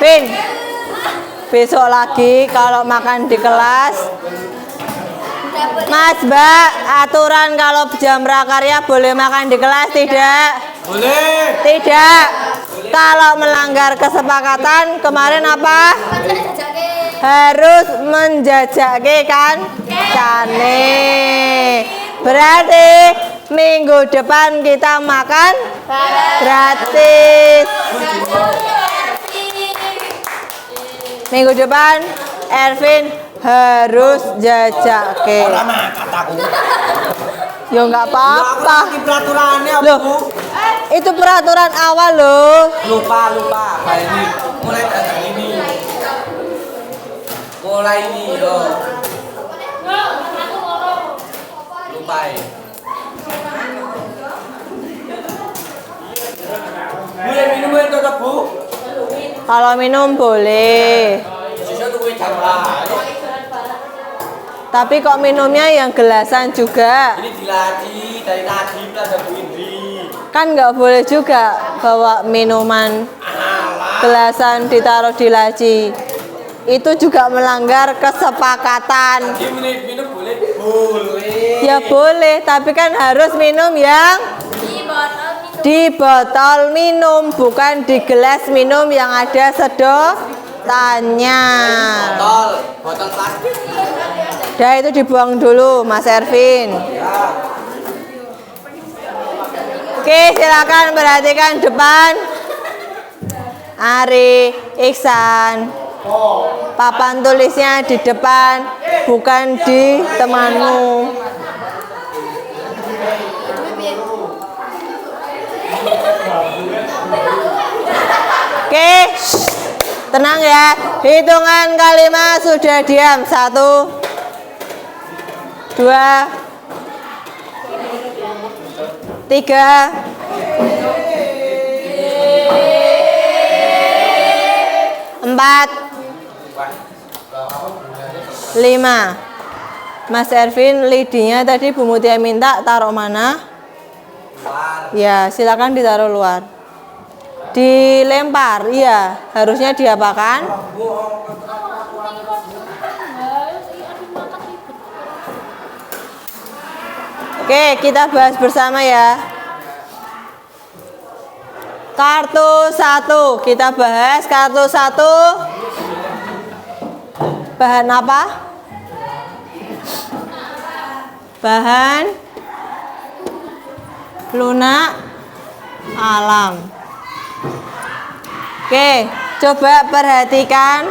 Vin, besok lagi kalau makan di kelas, Mas Mbak, aturan kalau jam prakarya boleh makan di kelas tidak? Boleh. Tidak. Kalau melanggar kesepakatan kemarin apa? Harus menjajaki kan? Cane. Berarti minggu depan kita makan gratis. Minggu depan Ervin harus jajake. Ya nggak apa-apa. Peraturannya Loh, itu peraturan awal loh. lupa kayak ini mulai dari ini yo lupa ya. Boleh minum itu tetap Bu. Kalau minum boleh. Sisa tuh gue coba. Tapi kok minumnya yang gelasan juga? Ini dilatih dari tadi ada Bu Indri. Kan nggak boleh juga bawa minuman gelasan ditaruh di laci. Itu juga melanggar kesepakatan. Dia minum boleh? Boleh. Ya boleh, tapi kan harus minum yang di botol minum, bukan di gelas minum yang ada sedotannya. Botol plastik. Dah itu dibuang dulu, Mas Ervin. Oke, silakan perhatikan depan. Ari, Iksan. Papan tulisnya di depan, bukan di temanmu. Oke, tenang ya. Hitungan kalimat sudah diam. 1, 2, 3, 4, 5. Mas Ervin, lidinya tadi Bu Mutia minta taruh mana? Ya, silakan ditaruh luar. Dilempar, iya. Harusnya diapakan? Oke, kita bahas bersama ya. Kartu 1, kita bahas kartu 1. Bahan apa? Bahan lunak alam. Oke, coba perhatikan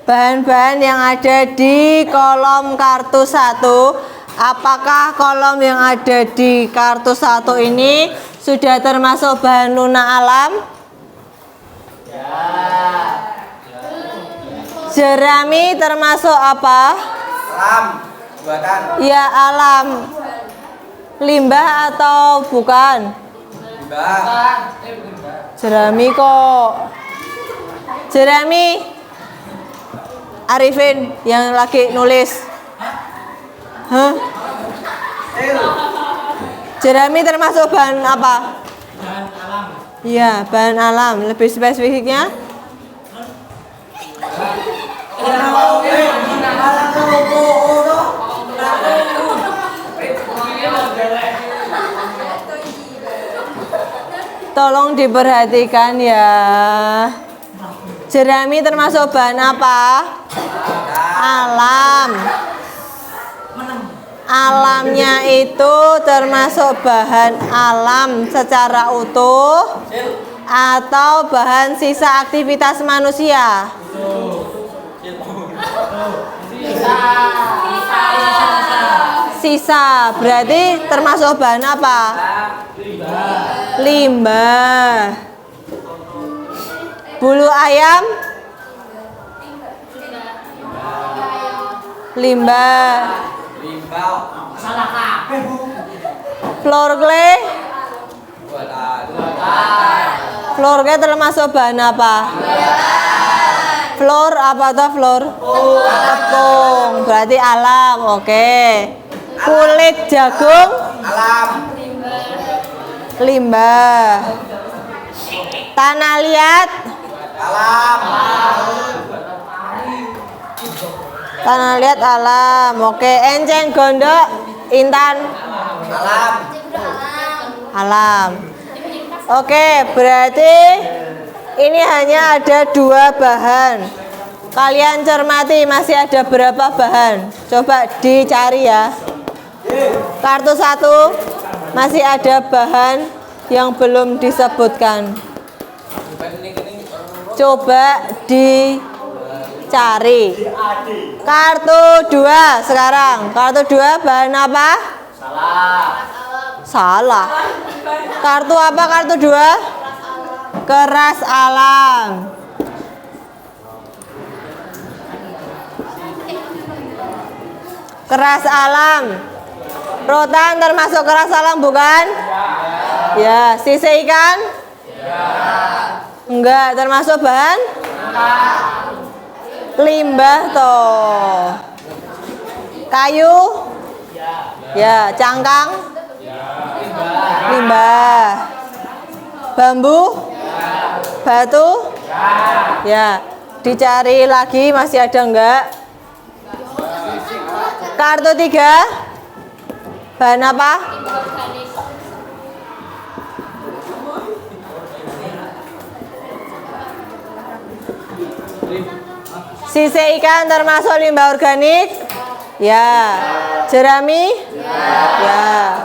bahan-bahan yang ada di kolom kartu 1. Apakah kolom yang ada di kartu 1 ini sudah termasuk bahan lunak alam? Jerami termasuk apa? Alam buatan. Ya, alam. Limbah atau bukan? Limbah. Jerami kok. Jerami. Arifin yang lagi nulis. Hah? Jerami termasuk bahan apa? Bahan alam. Iya, bahan alam. Lebih spesifiknya? Tolong diperhatikan ya. Jerami termasuk bahan apa? Alam. Alamnya itu termasuk bahan alam secara utuh atau bahan sisa aktivitas manusia? Sisa. Berarti termasuk bahan apa? Limbah. Bulu ayam? Limbah. Floor clay? Floor clay termasuk bahan apa? Floor apa tuh floor? Tepung. Berarti alam. Oke. Kulit jagung? Limbah. Tanah liat? Tanah liat alam. Oke. Enceng gondok? Intan? Alam. Oke, berarti ini hanya ada 2 bahan. Kalian cermati masih ada berapa bahan? Coba dicari ya. Kartu 1 masih ada bahan yang belum disebutkan. Coba dicari. Kartu 2 sekarang. Kartu 2 bahan apa? Salah. Kartu apa kartu 2? Keras alam. Keras alam. Rotan termasuk keras alam bukan? Ya. Sisik ikan? Enggak, termasuk bahan? Limbah toh. Kayu? Ya. Cangkang? Limbah. Bambu? Batu? Ya. Dicari lagi masih ada enggak? Kartu 3 bahan apa? Sisik ikan termasuk limbah organik? Ya. Jerami? Ya.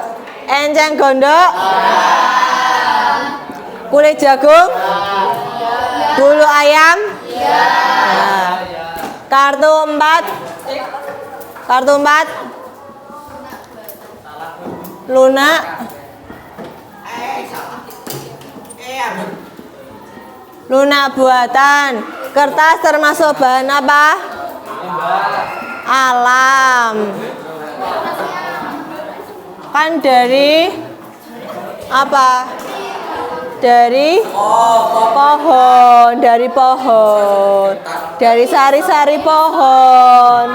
Enceng gondok? Kulit jagung? Bulu ayam? Ya. Kartu 4? Kartu 4? Lunak? Lunak buatan. Kertas termasuk bahan apa? Alam. Kan dari apa? Dari pohon, dari pohon, dari sari-sari pohon.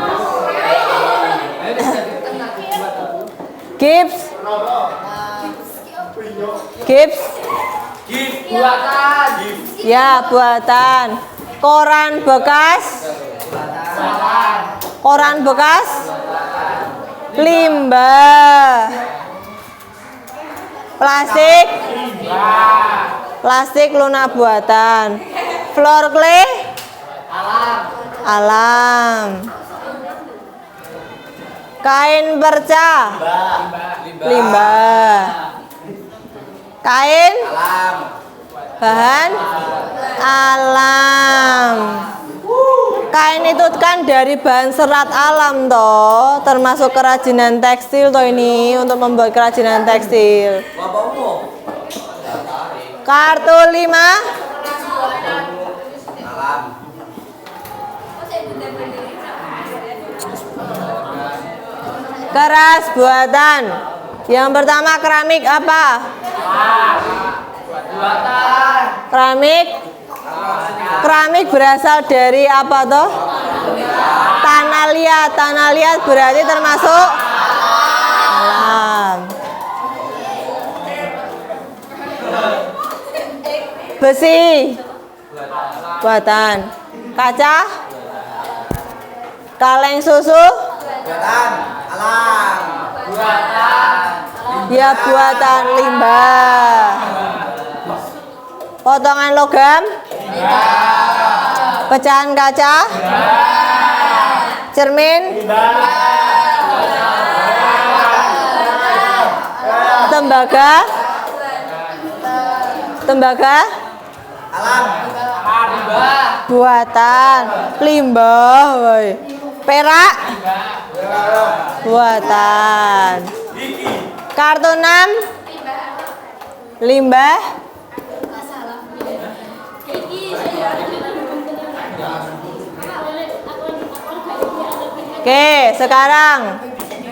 Gips, gips, Buatan. ya buatan. Koran bekas, koran bekas, limbah. Plastik, plastik lunak buatan. Floor clay, alam. Kain perca, limbah. Kain, bahan alam. Kain itu kan dari bahan serat alam toh, termasuk kerajinan tekstil toh ini untuk membuat kerajinan tekstil. Kartu 5 keras buatan. Yang pertama keramik apa? Keramik. Keramik berasal dari apa toh? Tanah liat. Tanah liat berarti termasuk alam. Besi buatan. Kaca, kaleng susu Buatan. Alam. Buatan. ya buatan limbah. Potongan logam? Pecahan kaca? Cermin? Tembaga? Tembaga? Buatan. Limbah, woy. Perak? Buatan. Kartu 6? Limbah? Oke, sekarang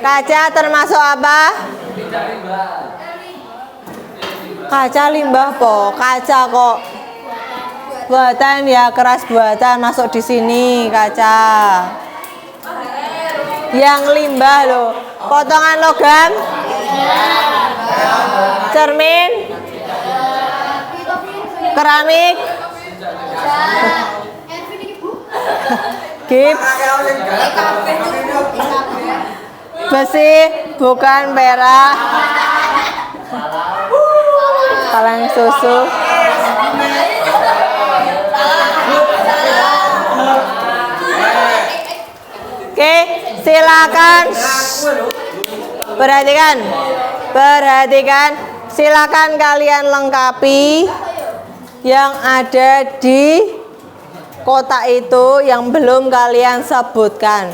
kaca termasuk apa? Kaca limbah po, kaca kok. Buatan ya, keras buatan masuk di sini kaca. Yang limbah loh. Potongan logam? Cermin? Keramik? Gips? Besi, bukan perak. Kaleng susu. Oke, silakan. Perhatikan. Silakan kalian lengkapi yang ada di kotak itu yang belum kalian sebutkan.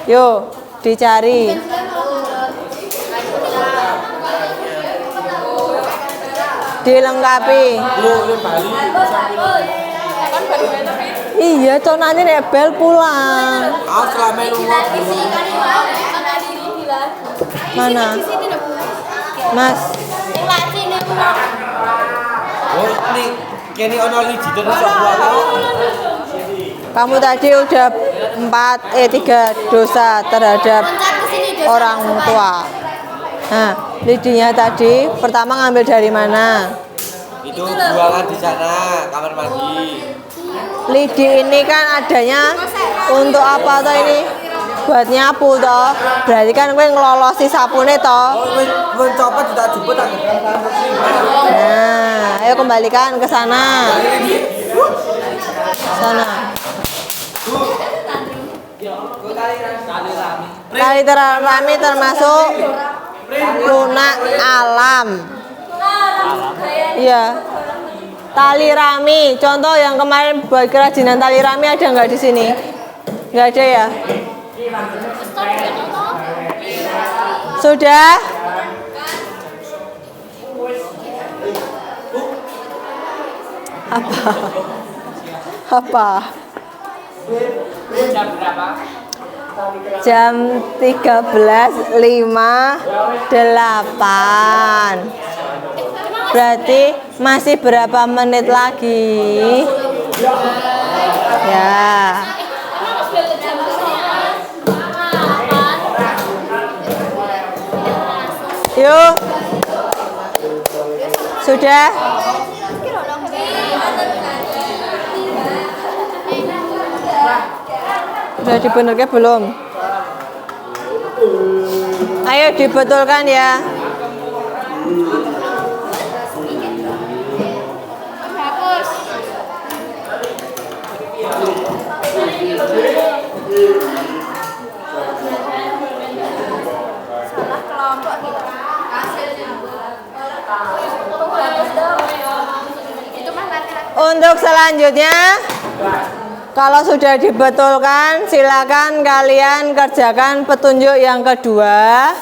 Yuk, dicari. Dilengkapi. Iya, toh nanti nek bel pulang. selama rumah. Mana? Mas. Oh, ini kini ono digital Kamu tadi udah 3 dosa terhadap orang tua. Nah, lidinya tadi pertama ngambil dari mana? Itu buangan di sana, kamar mandi. Lidi ini kan adanya untuk apa toh ini? Buat nyapu toh. Berarti kan gue ngelolosi sapune toh. Mencopot tidak jemput aku. Nah, ayo kembalikan ke sana. Sana. Tali rami termasuk lunak alam. Iya. Tali rami, contoh yang kemarin buat kerajinan tali rami ada nggak di sini? Nggak ada ya? Sudah? Apa? Jam berapa? Jam 13.58. Berarti masih berapa menit lagi? Ya. Yuk. Sudah? Sudah dibenarkan belum? Ayo dibetulkan ya. Untuk selanjutnya, kalau sudah dibetulkan, silakan kalian kerjakan petunjuk yang kedua.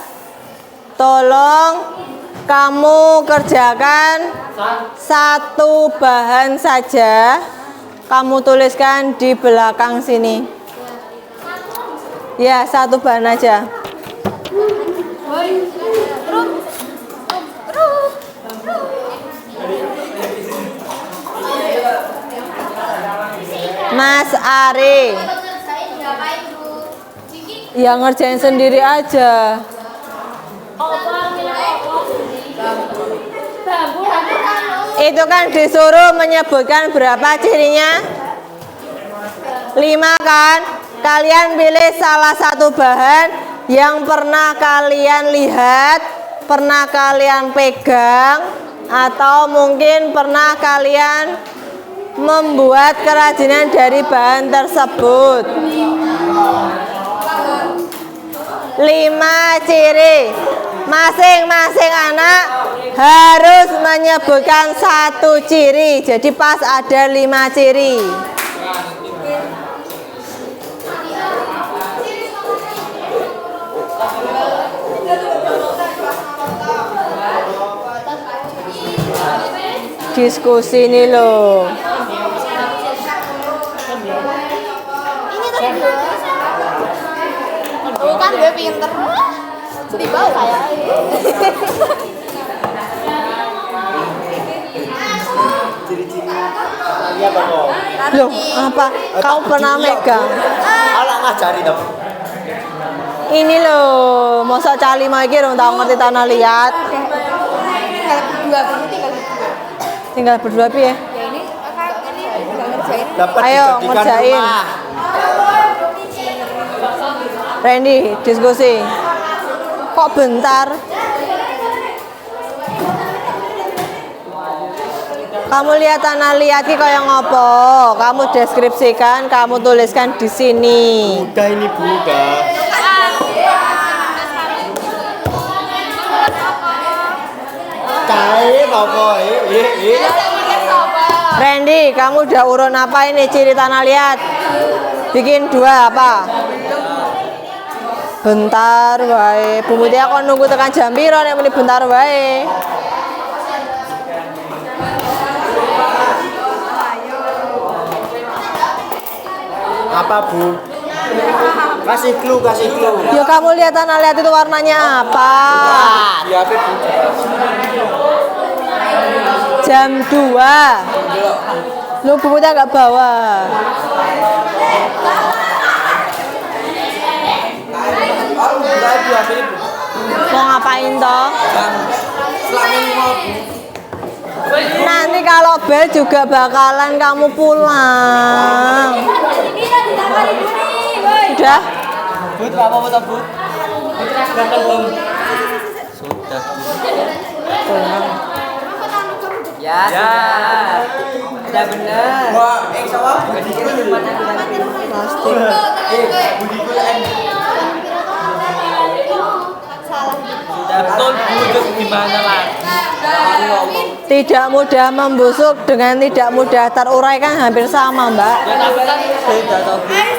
Tolong kamu kerjakan satu bahan saja. Kamu tuliskan di belakang sini. Ya, satu bahan aja. Mas Ari. Ya ngerjain sendiri aja. Itu kan disuruh menyebutkan berapa cirinya? 5 kan? Kalian pilih salah satu bahan yang pernah kalian lihat, pernah kalian pegang, Atau mungkin pernah kalian membuat kerajinan dari bahan tersebut. 5 ciri. Masing-masing anak harus menyebutkan 1 ciri. Jadi pas ada 5 ciri. Diskusi nih loh. Tuh kan gue pinter. Sedih banget kayak. Ini apa kok? Loh, apa? Kau pernah megang? Alah ngajari dong. Ini loh, masa cali mau iki dong tau ngerti tanah liat. Tinggal berdua pi ya. Ya ini nggak ngerjain. Dapat Ayo, dijadikan ngerjain. rumah. Randy, diskusi. Kok bentar? Kamu lihat tanah liat ki kayak ngopo? Kamu deskripsikan, kamu tuliskan di sini. Udah ini buka. Kae apa? Randy, kamu udah urun apa ini ciri tanah liat? Bikin 2 apa? Bentar wae. Bu Mutia kok nunggu tekan jam piro nek muni bentar wae. Apa Bu? Kasih clue. Yo kamu lihat tanah liat itu warnanya apa? Di HP Bu. Jam 2. Lu Bu Mutia nggak bawa. Mau ngapain toh? Nanti kalau bel juga bakalan kamu pulang. Sudah? Bud, apa betul Bud? Belum. Sudah. Pulang. Ya. Udah bener. Wah, sawah. Plastik. Sudah betul Bud, gimana lah? Tidak mudah membusuk dengan tidak mudah terurai kan hampir sama, Mbak. Ya tapi kan beda toh Bud.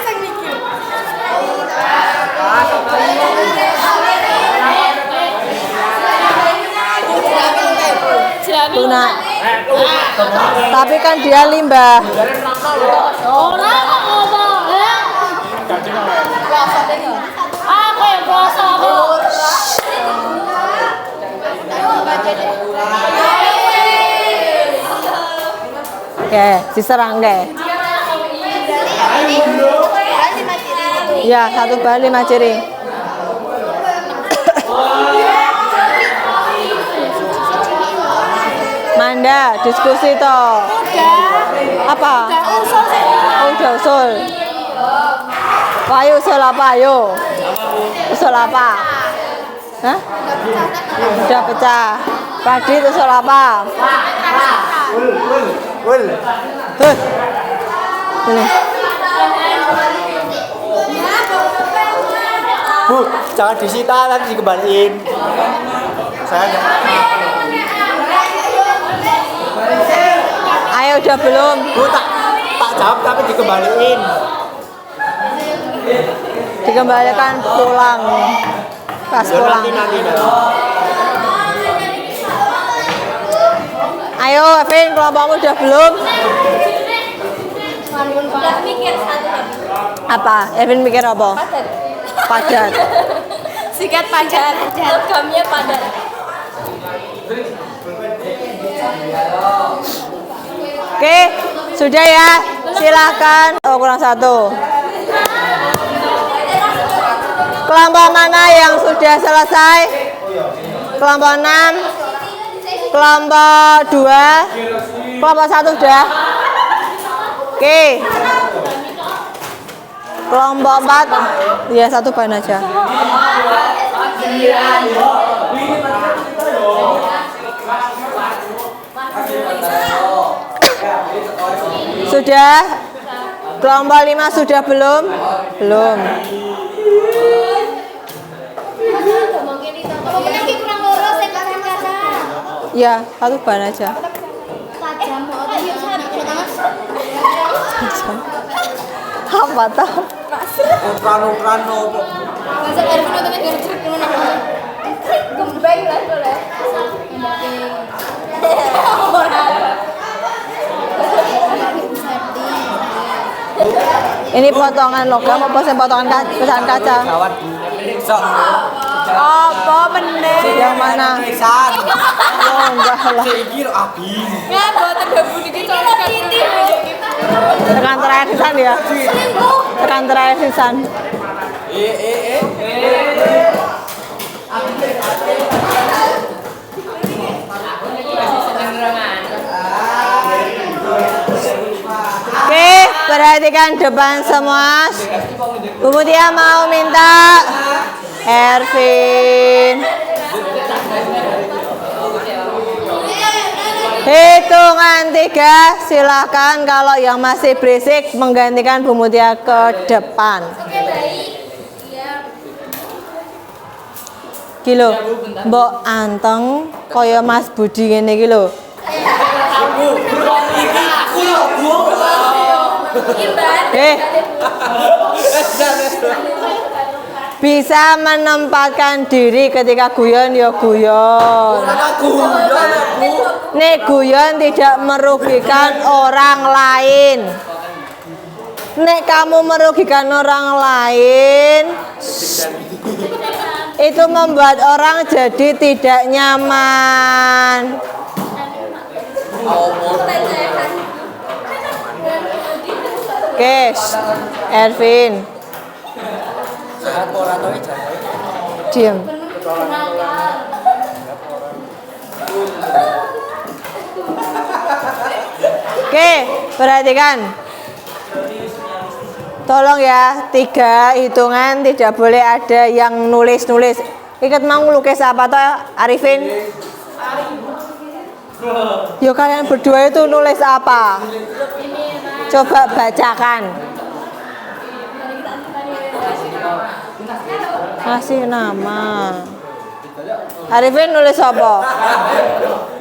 Tuna. Tapi kan dia limbah. Orang kok ngomong, ya? Aku yang puasa aku. Oke, diserang deh. Ya, 1 bahan 5 ciri. Manda, diskusi toh. Apa? Oh, udah usul. Ayo usul apa? Ayo. Usul apa? Hah? Udah pecah. Padi usul apa? Wul. Heh. Ini. Bu, jangan disita nanti dikembaliin. Saya enggak. Ayo udah belum? Bu tak jawab tapi dikembaliin. Dikembalikan pulang. Pas Ya, pulang. nanti. Ayo, Evin, kelompokmu udah belum? Udah mikir satu lagi. Apa? Evin mikir apa? Padat. Sikat padat. Logamnya padat. Oke, sudah ya. Silakan. Oh, kurang 1. Kelompok mana yang sudah selesai? Kelompok 6. Kelompok 2. Kelompok 1 sudah. Oke. Kelompok 4. Ya, 1 bahan aja. Sudah? Kelompok 5 sudah belum? Belum. Kelompoknya ki kurang lurus sing kata-kata. Ya, satu ban aja. Tajam mau yuk sana Mas. Apa toh? Ukuran Masa baru pun temen gak cerit ngono. Gembeng lah boleh. Ini potongan logam apa sih potongan pecahan kaca? Gawat sok. Apa meneh? Yang mana? Pisan. Oh, enggak lah. Iki lho abi. Ya boten debu niki colok Tekan terakhir sisan ya. Tekan terakhir sisan. Oke, perhatikan depan semua. Bu Mutia mau minta Ervin. Hitungan 3, silahkan kalau yang masih berisik menggantikan Bu Mutia ke depan. Kilo, Mbok anteng kaya Mas Budi ngene iki lho. Bisa menempatkan diri ketika guyon ya guyon. Nek guyon tidak merugikan orang lain. Nek kamu merugikan orang lain, itu membuat orang jadi tidak nyaman. Oke, Ervin. Diam. Oke, perhatikan. Tolong ya, 3 hitungan tidak boleh ada yang nulis-nulis. Ikut mau ngelukis apa toh, Arifin? Yo kalian berdua itu nulis apa? Coba bacakan. Kasih nama. Arifin nulis apa?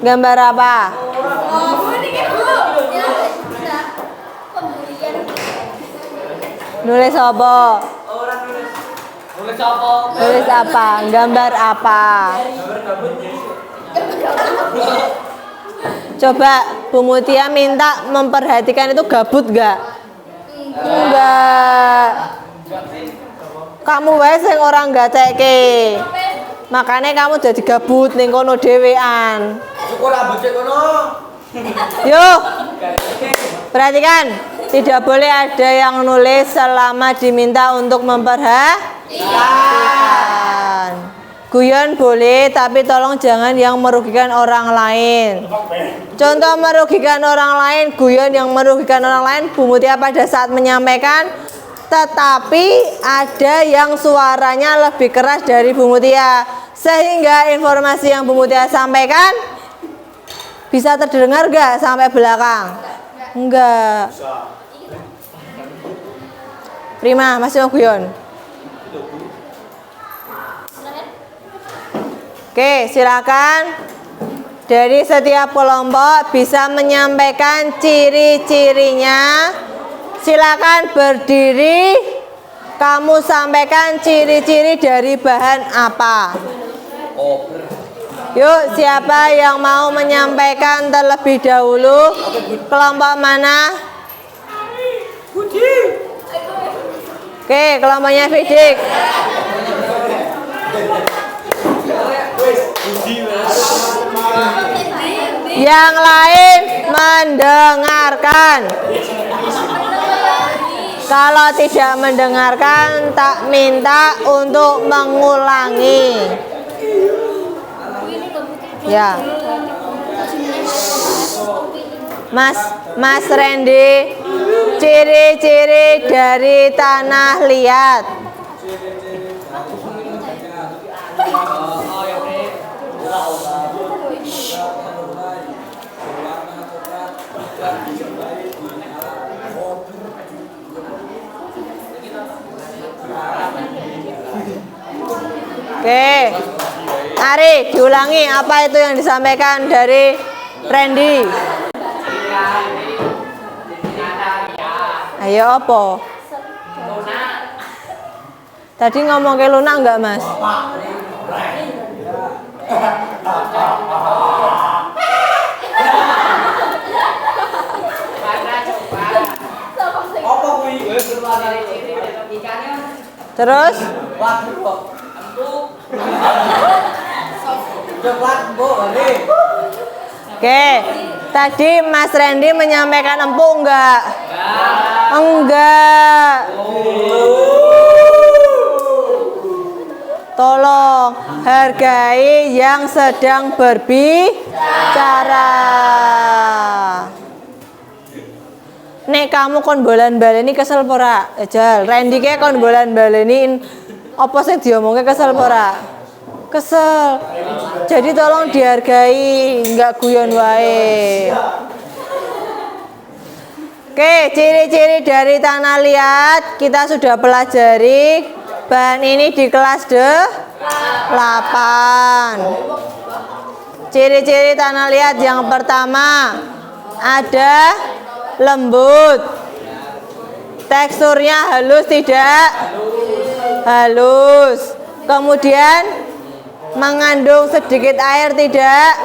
Gambar apa? Nulis apa? Nulis apa? Gambar apa? Coba Bu Mutia minta memperhatikan itu gabut gak? Enggak. Kamu wae sing ora gatekke. Makanya kamu jadi gabut ning kono dhewean. Syukur ambek kono. Yuk. Perhatikan, tidak boleh ada yang nulis selama diminta untuk memperhatikan. Guyon boleh, tapi tolong jangan yang merugikan orang lain. Contoh merugikan orang lain, guyon yang merugikan orang lain, Bu Mutia pada saat menyampaikan, tetapi ada yang suaranya lebih keras dari Bu Mutia, sehingga informasi yang Bu Mutia sampaikan bisa terdengar gak sampai belakang? Enggak. Prima, masih mau guyon? Oke, silakan. Dari setiap kelompok bisa menyampaikan ciri-cirinya. Silakan berdiri. Kamu sampaikan ciri-ciri dari bahan apa? Yuk, siapa yang mau menyampaikan terlebih dahulu? Kelompok mana? Oke, kelompoknya Fidik. Yang lain mendengarkan. Kalau tidak mendengarkan, tak minta untuk mengulangi. Ya, Mas Randy, ciri-ciri dari tanah liat. Ari, diulangi apa itu yang disampaikan dari Randy? Ayo apa? Tadi ngomong ke Luna enggak, Mas? Terus? Oke, tadi Mas Randy menyampaikan empuk enggak? Enggak. Tolong hargai yang sedang berbicara. Nek kamu kon bolan-baleni kesel pora? Ejal, Randy ke kon bolan-baleni apa sing diomongke kesel pora? Kesel. Jadi tolong dihargai, enggak guyon wae. Oke, ciri-ciri dari tanah liat kita sudah pelajari. Bahan ini di kelas 8. Ciri-ciri tanah liat yang pertama ada lembut. Teksturnya halus tidak? Halus. Kemudian mengandung sedikit air tidak?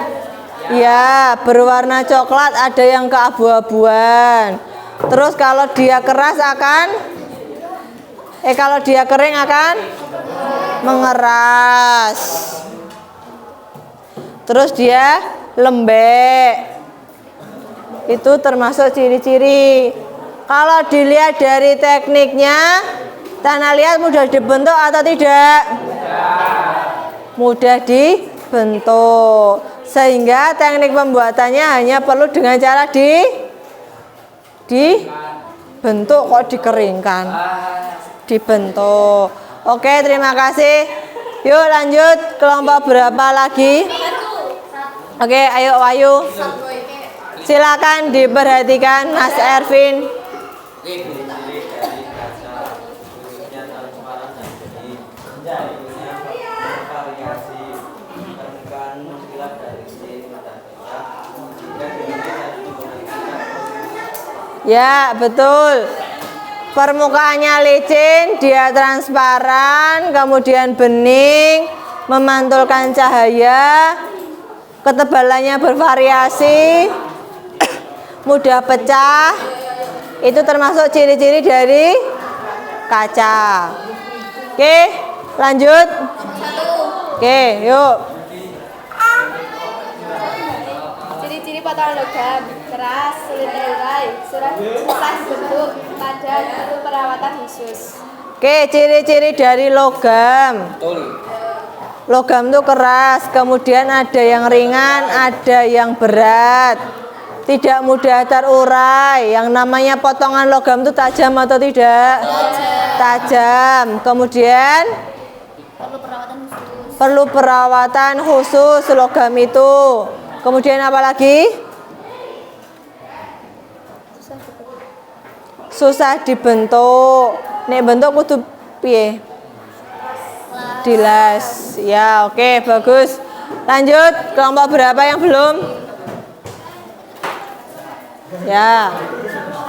Ya, berwarna coklat, ada yang keabu-abuan. Terus kalau dia keras akan kalau dia kering akan mengeras. Terus dia lembek. Itu termasuk ciri-ciri. Kalau dilihat dari tekniknya, tanah liat mudah dibentuk atau tidak? Mudah dibentuk. Sehingga teknik pembuatannya hanya perlu dengan cara dibentuk, kok dikeringkan. Dibentuk. Oke, terima kasih. Yuk lanjut kelompok berapa lagi? Oke, ayo Wayu. Silakan diperhatikan Mas Ervin. Ya, betul. Permukaannya licin, dia transparan, kemudian bening, memantulkan cahaya, ketebalannya bervariasi, mudah pecah. Itu termasuk ciri-ciri dari kaca. Oke, lanjut. Oke, yuk. Ciri-ciri potongan logam, keras, sulit terurai, susah dibentuk, padat, perlu perawatan khusus. Oke, ciri-ciri dari logam. Logam itu keras, kemudian ada yang ringan, ada yang berat. Tidak mudah terurai. Yang namanya potongan logam itu tajam atau tidak? Tajam. Kemudian perlu perawatan khusus logam itu. Kemudian apa lagi? Susah dibentuk. Nek bentuk kudu piye? Dilas. Ya, oke, bagus. Lanjut, kelompok berapa yang belum? Ya.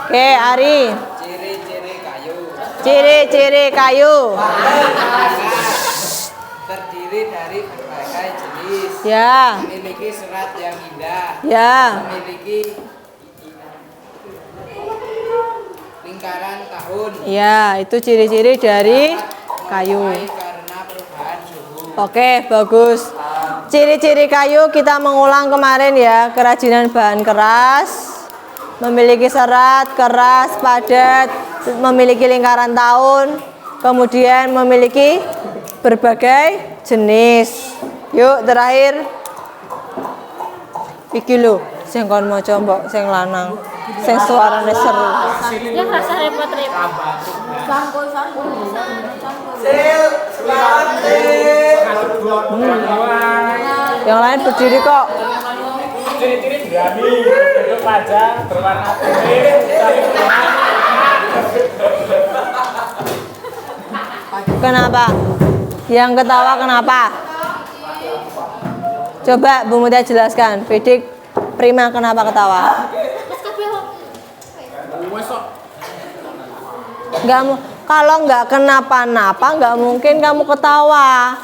Oke, Ari. Ciri-ciri kayu. Ciri-ciri kayu. Terdiri dari berbagai jenis. Ya. Memiliki serat yang indah. Ya. Memiliki lingkaran tahun. Ya, itu ciri-ciri dari kayu. Karena perubahan suhu. Oke, bagus. Ciri-ciri kayu kita mengulang kemarin ya. Kerajinan bahan keras, memiliki serat, keras, padat, memiliki lingkaran tahun, kemudian memiliki berbagai jenis. Yuk, terakhir. Iki lho, sing kon maca mbok sing lanang. Sing suarane seru. Yang rasa repot-repot. Sangkul. Yang lain berdiri kok. Ciri-ciri berani, bentuk panjang, berwarna kuning, Kenapa? Yang ketawa kenapa? Coba Bu Mutia jelaskan, Fidik Prima kenapa ketawa? Kalau nggak kenapa-napa nggak mungkin kamu ketawa.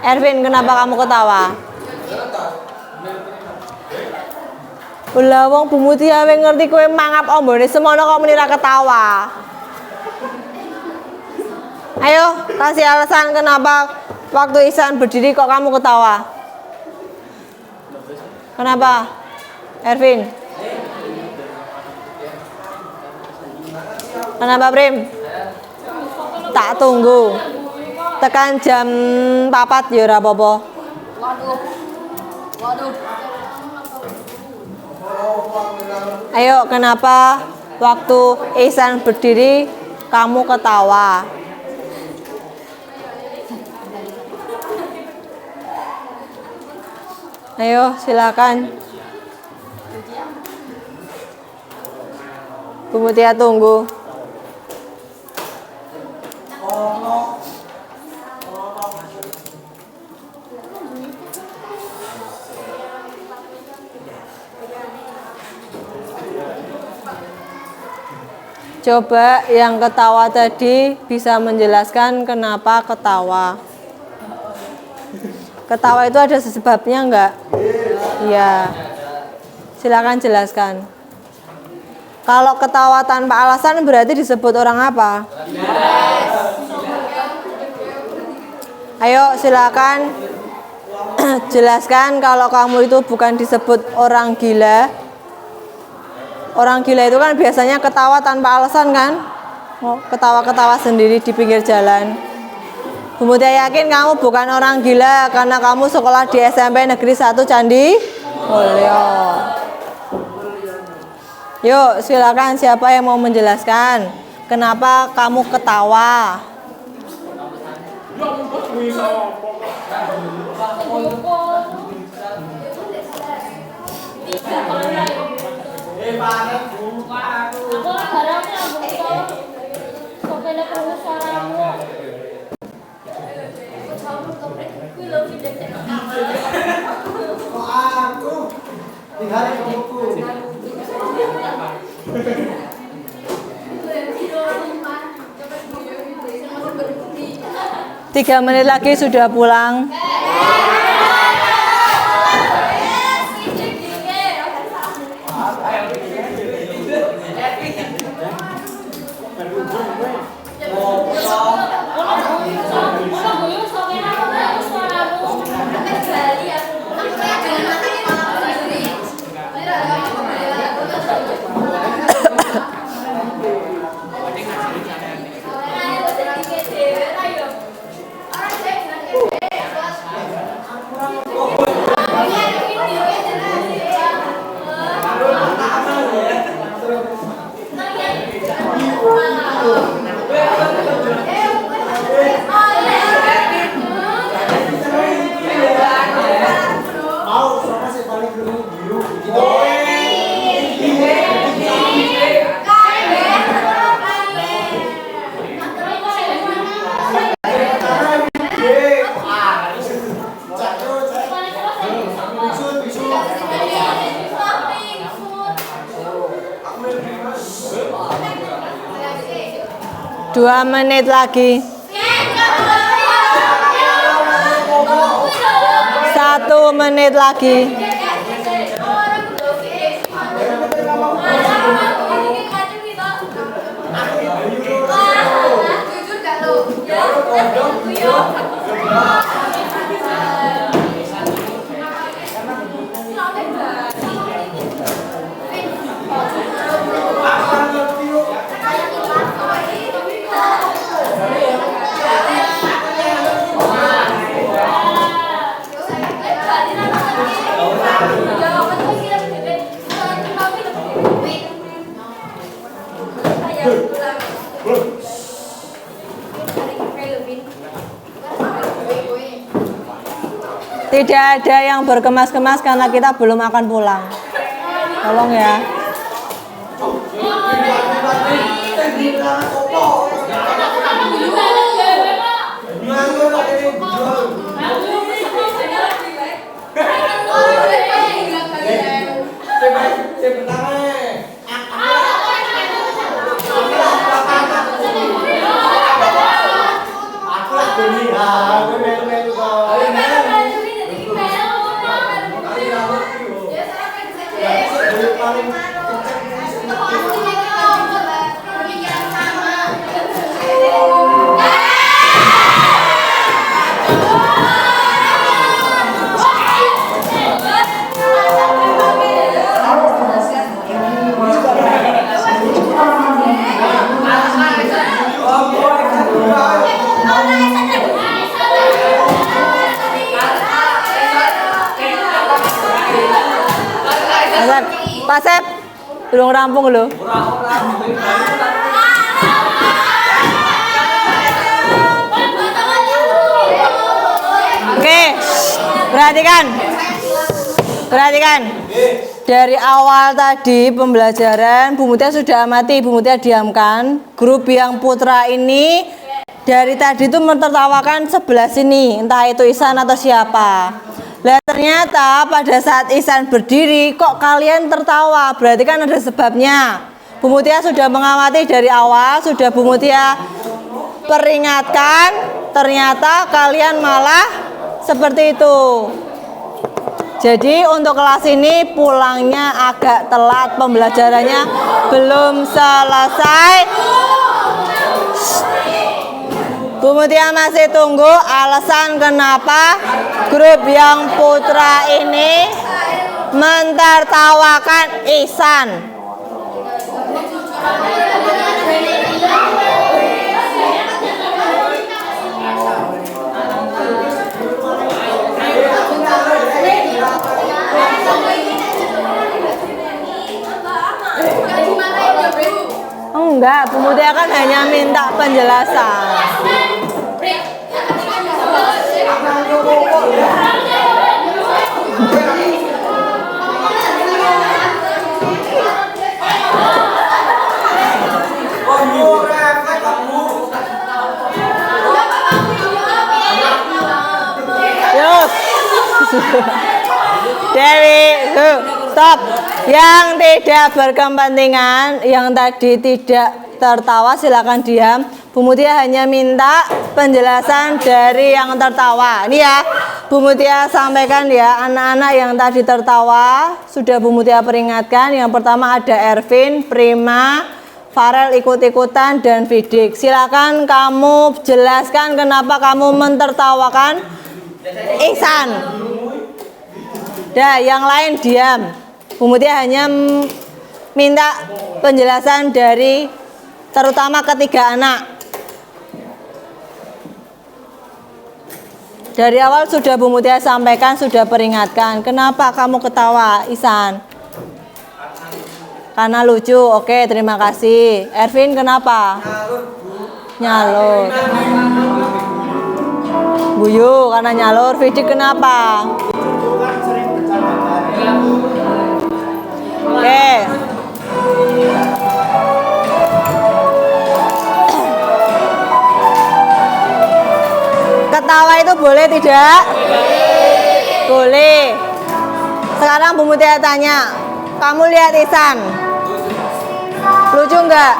Erwin, kenapa kamu ketawa? Lah wong Bu Mutia wis ngerti kowe mangap ombone semono kok menira ketawa. Ayo, kasih alasan kenapa waktu Ihsan berdiri kok kamu ketawa? Kenapa? Ervin? Kenapa Prim? Tak tunggu. Tekan jam 4 ya ora apa-apa. Ayo, kenapa waktu Ihsan berdiri kamu ketawa? Ayo, silakan. Bu Mutia tunggu. Coba yang ketawa tadi bisa menjelaskan kenapa ketawa. Ketawa itu ada sebabnya enggak? Iya. Silakan jelaskan. Kalau ketawa tanpa alasan berarti disebut orang apa? Ayo silakan jelaskan kalau kamu itu bukan disebut orang gila. Orang gila itu kan biasanya ketawa tanpa alasan kan? Ketawa-ketawa sendiri di pinggir jalan. Bu Mutia yakin kamu bukan orang gila karena kamu sekolah di SMP Negeri 1 Candi Mulyo. Yuk silakan, siapa yang mau menjelaskan kenapa kamu ketawa? Tiga menit lagi sudah pulang. Dua menit lagi. 1 menit lagi. Tidak ada yang berkemas-kemas karena kita belum akan pulang. Tolong ya. Aku lah gini, aku melu-melu kok. Paling Pak Sep, belum rampung loh. Oke, perhatikan. Perhatikan. Dari awal tadi pembelajaran, Bu Mutia sudah amati, Bu Mutia diamkan. Grup yang putra ini dari tadi itu mentertawakan sebelah sini, entah itu Ihsan atau siapa. Lah ternyata pada saat Ihsan berdiri kok kalian tertawa, berarti kan ada sebabnya. Bu Mutia sudah mengamati dari awal, sudah Bu Mutia peringatkan, ternyata kalian malah seperti itu. Jadi untuk kelas ini pulangnya agak telat, pembelajarannya belum selesai. Bu Mutia masih tunggu alasan kenapa grup yang putra ini mentertawakan Ihsan. Enggak, Bu Mutia kan hanya minta penjelasan. Yuk. Dewi, stop. Yang tidak berkepentingan, yang tadi tidak tertawa silakan diam. Bu Mutia hanya minta penjelasan dari yang tertawa. Ini ya, Bu Mutia sampaikan ya, anak-anak yang tadi tertawa sudah Bu Mutia peringatkan. Yang pertama ada Ervin, Prima, Farel ikut-ikutan dan Fidik. Silakan kamu jelaskan kenapa kamu mentertawakan Ihsan. Dah, yang lain diam. Bu Mutia hanya minta penjelasan dari terutama ketiga anak. Dari awal sudah Bu Mutia sampaikan, sudah peringatkan. Kenapa kamu ketawa, Ihsan? Karena lucu. Oke, terima kasih. Ervin kenapa? Nyalur. Guyu karena nyalur. Fidik kenapa? Oke. Ketawa itu boleh tidak? Boleh. Sekarang Bu Mutia tanya, kamu lihat Ihsan, lucu enggak?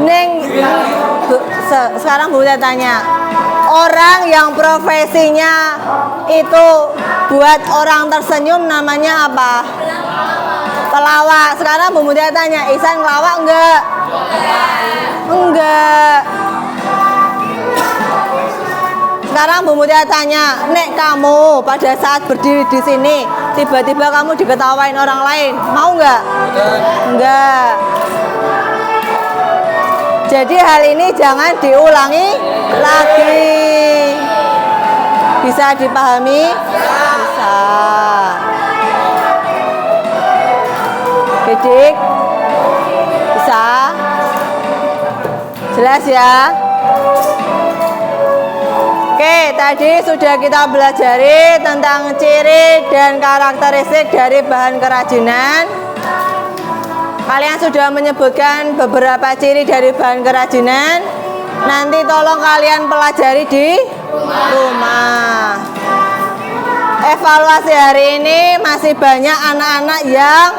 Neng, sekarang Bu Mutia tanya, orang yang profesinya itu buat orang tersenyum namanya apa? Pelawak. Sekarang Bu Mutia tanya, Ihsan ngelawak enggak? Enggak. Sekarang Bu Mutia tanya, Nek kamu pada saat berdiri di sini tiba-tiba kamu diketawain orang lain, mau enggak? Enggak. Jadi hal ini jangan diulangi lagi. Bisa dipahami? Bisa. Fidik? Bisa? Jelas ya? Oke, tadi sudah kita pelajari tentang ciri dan karakteristik dari bahan kerajinan. Kalian sudah menyebutkan beberapa ciri dari bahan kerajinan. Nanti tolong kalian pelajari di rumah. evaluasi hari ini masih banyak anak-anak yang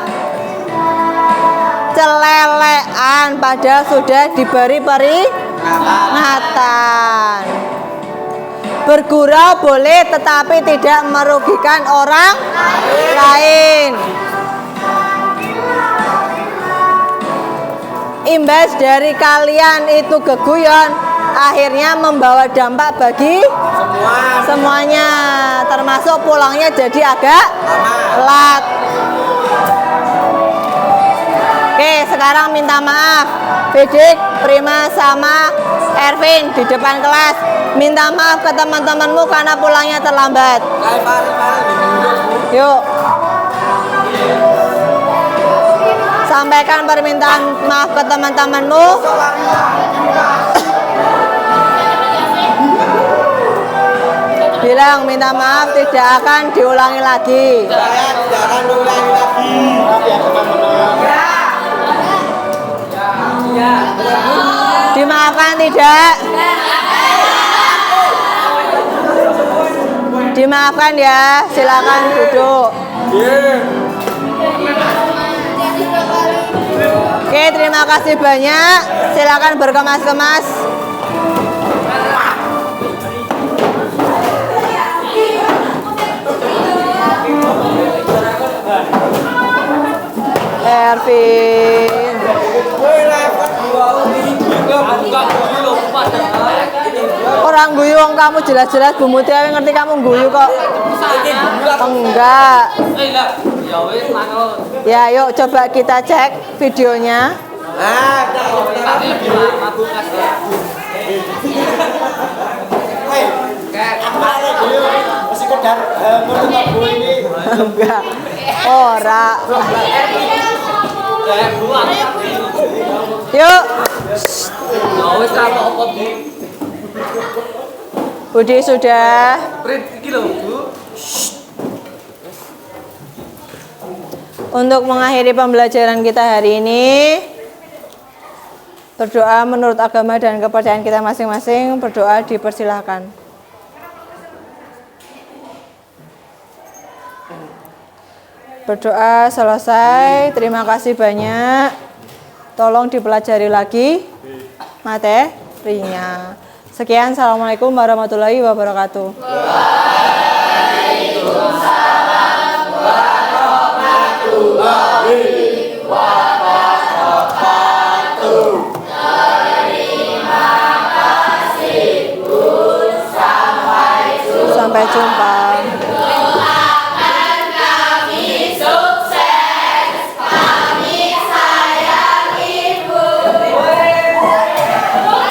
celelean padahal sudah diberi peringatan. Bergurau boleh tetapi tidak merugikan orang lain. Imbas dari kalian itu keguyon akhirnya membawa dampak bagi semuanya, termasuk pulangnya jadi agak telat. Oke, sekarang minta maaf Bedik, Prima sama Ervin di depan kelas. Minta maaf ke teman-temanmu karena pulangnya terlambat. Yuk. Sampaikan permintaan maaf ke teman-temanmu. Bilang minta maaf tidak akan diulangi lagi. Saya tidak akan diulangi lagi. Maaf ya teman-teman. Dimaafkan tidak? Dimaafkan ya, silakan duduk. Oke, terima kasih banyak. Silakan berkemas-kemas. Ervin. Orang guyu wong kamu jelas-jelas Bu Mutia ngerti kamu guyu kok. Enggak. Ya, yuk coba kita cek videonya. Sekedar menutup Bu ini. Enggak. Ora. Yuk. Budi sudah. Untuk mengakhiri pembelajaran kita hari ini, berdoa menurut agama dan kepercayaan kita masing-masing. Berdoa dipersilahkan. Berdoa selesai. Terima kasih banyak. Tolong dipelajari lagi materinya. Sekian, assalamualaikum warahmatullahi wabarakatuh. Waalaikumsalam warahmatullahi wabarakatuh. Terima kasih. Sampai jumpa.